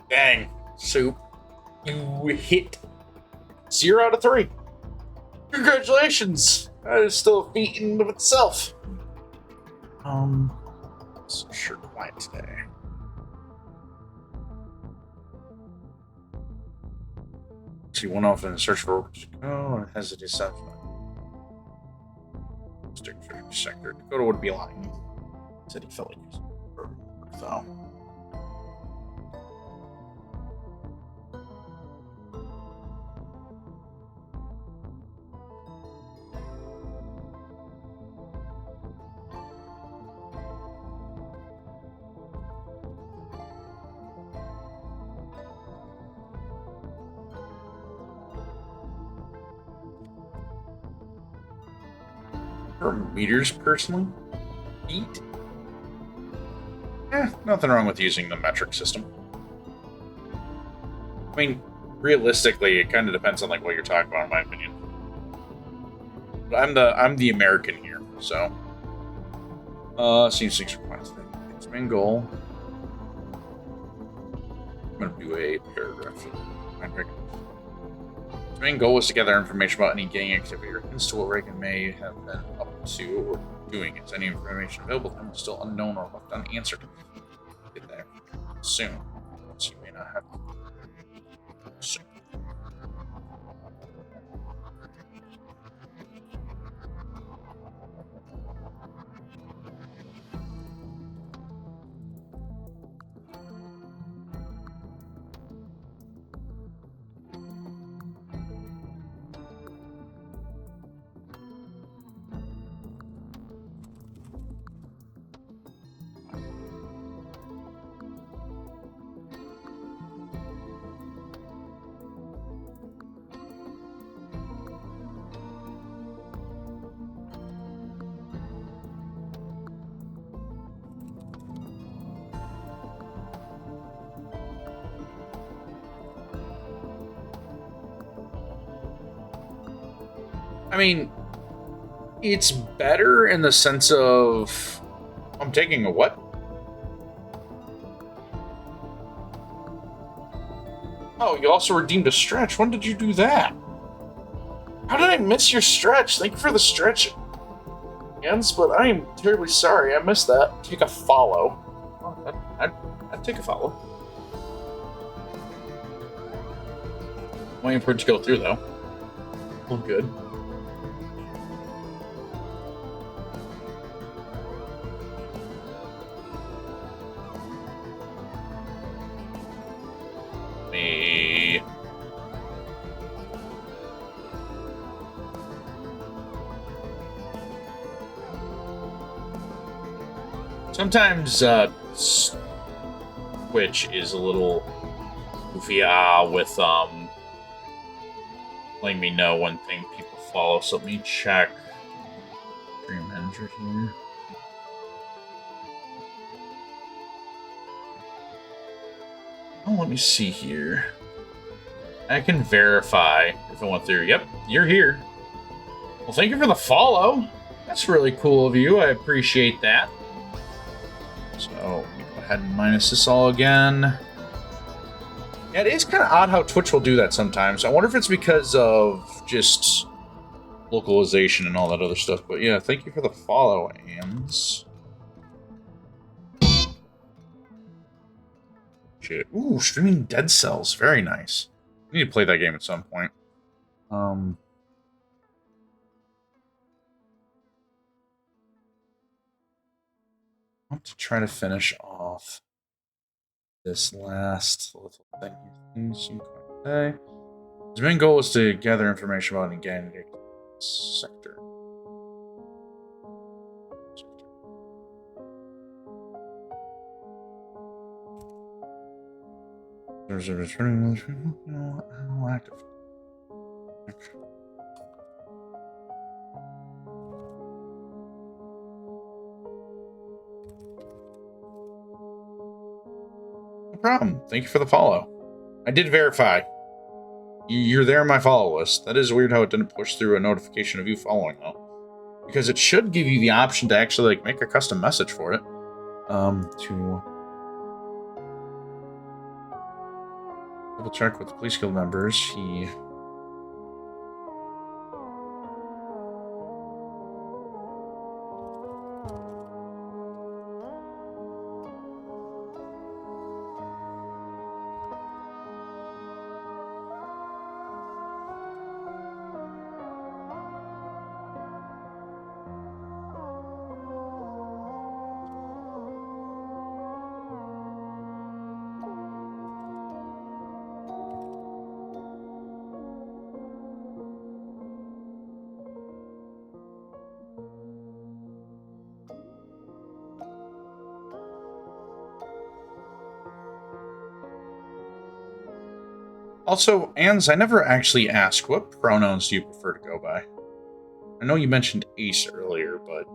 S3: Dang, Soup. You hit 0 out of 3. Congratulations! That is still a feat in and of itself. It's sure quiet today. She went off in a search for and hesitated to stick for sector. Dakota would be lying. Said he felt like he was though. Or meters personally? Feet? Nothing wrong with using the metric system. I mean, realistically, it kind of depends on like what you're talking about, in my opinion. But I'm the American here, so. Seems 6 points. Its main goal. I'm gonna do a paragraph. Its main goal was to gather information about any gang activity or hints to what Reagan may have been up to or doing. Is any information available to him still unknown or left unanswered? Get that soon. So you may not have soon. I mean, it's better in the sense of I'm taking a what? Oh, you also redeemed a stretch. When did you do that? How did I miss your stretch? Thank you for the stretch, Jens, but I am terribly sorry. I missed that. Take a follow. Oh, I'd take a follow. Waiting for it to go through, though. Well, good. Me. Sometimes Twitch is a little goofy with letting me know when people follow. So let me check Stream Manager here. Oh, let me see here. I can verify if it went through. Yep, you're here. Well, thank you for the follow. That's really cool of you. I appreciate that. So, let me go ahead and minus this all again. Yeah, it is kind of odd how Twitch will do that sometimes. I wonder if it's because of just localization and all that other stuff. But yeah, thank you for the follow, Ams. Shit. Ooh, streaming Dead Cells. Very nice. I need to play that game at some point. I want to try to finish off this last little thing here. His main goal was to gather information about any gang sector. There's a returning active. Okay. No problem. Thank you for the follow. I did verify. You're there on my follow list. That is weird how it didn't push through a notification of you following, though. Because it should give you the option to actually like make a custom message for it. To double check with the police guild members. He also, Ans, I never actually asked, what pronouns do you prefer to go by? I know you mentioned Ace earlier, but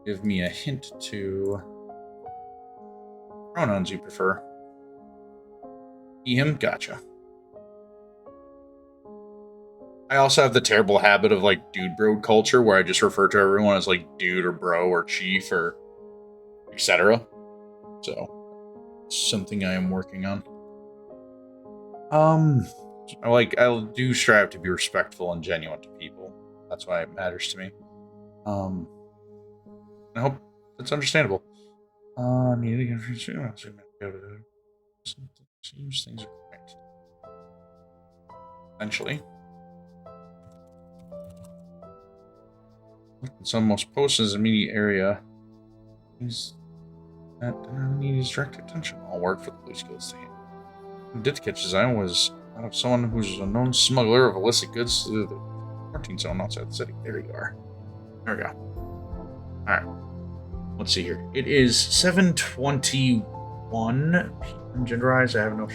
S3: it give me a hint to pronouns you prefer. He, him, gotcha. I also have the terrible habit of like dude bro culture where I just refer to everyone as like dude or bro or chief or etc. So something I am working on. I do strive to be respectful and genuine to people. That's why it matters to me. I hope that's understandable. Seems things are right. Essentially. Some most posts in his immediate area. He's that needs direct attention. All work for the police skills to handle. Who did catch his eye was out of someone who's a known smuggler of illicit goods to the quarantine zone outside the city. There you are. There we go. Alright. Let's see here. It is 7:21 p.m. Genderize. I have no.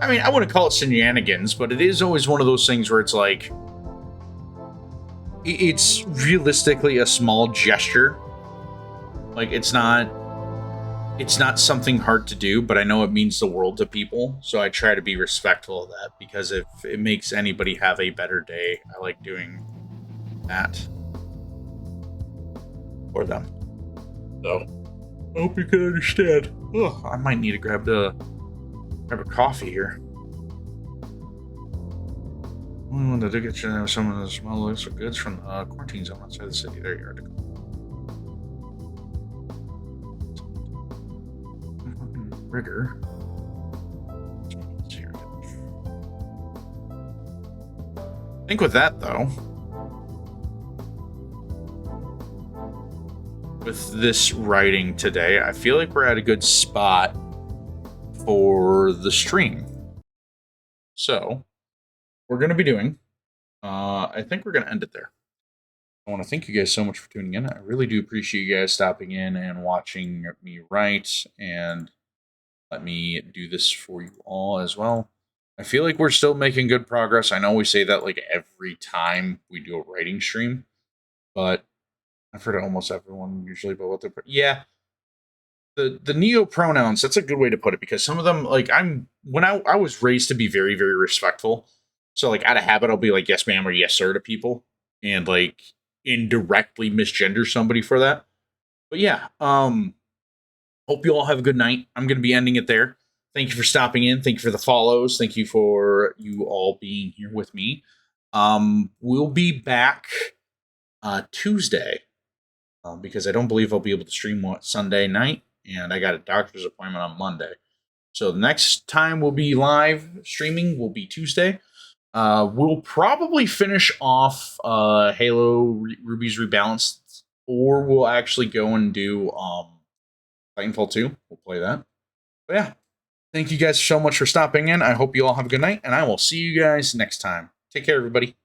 S3: I mean, I wouldn't call it shenanigans, but it is always one of those things where it's like. It's realistically a small gesture. Like, it's not something hard to do, but I know it means the world to people, so I try to be respectful of that, because if it makes anybody have a better day, I like doing that for them. So, I hope you can understand. Ugh, I might need to grab a coffee here. When they did get some of the small list of goods from the quarantine zone outside the city. There you are. Rigor. I think with that, though, with this writing today, I feel like we're at a good spot for the stream. So, we're going to be doing, I think we're going to end it there. I want to thank you guys so much for tuning in. I really do appreciate you guys stopping in and watching me write, and let me do this for you all as well. I feel like we're still making good progress. I know we say that like every time we do a writing stream, but I've heard almost everyone usually about what they're... Yeah. The neo pronouns, that's a good way to put it, because some of them, like, I was raised to be very, very respectful. So, like, out of habit, I'll be like, yes, ma'am, or yes, sir to people, and, like, indirectly misgender somebody for that. But yeah, hope you all have a good night. I'm going to be ending it there. Thank you for stopping in. Thank you for the follows. Thank you for you all being here with me. We'll be back Tuesday, because I don't believe I'll be able to stream Sunday night, and I got a doctor's appointment on Monday. So the next time we'll be live streaming will be Tuesday. We'll probably finish off Halo Ruby's Rebalanced, or we'll actually go and do Titanfall 2. We'll play that. But yeah, thank you guys so much for stopping in. I hope you all have a good night, and I will see you guys next time. Take care, everybody.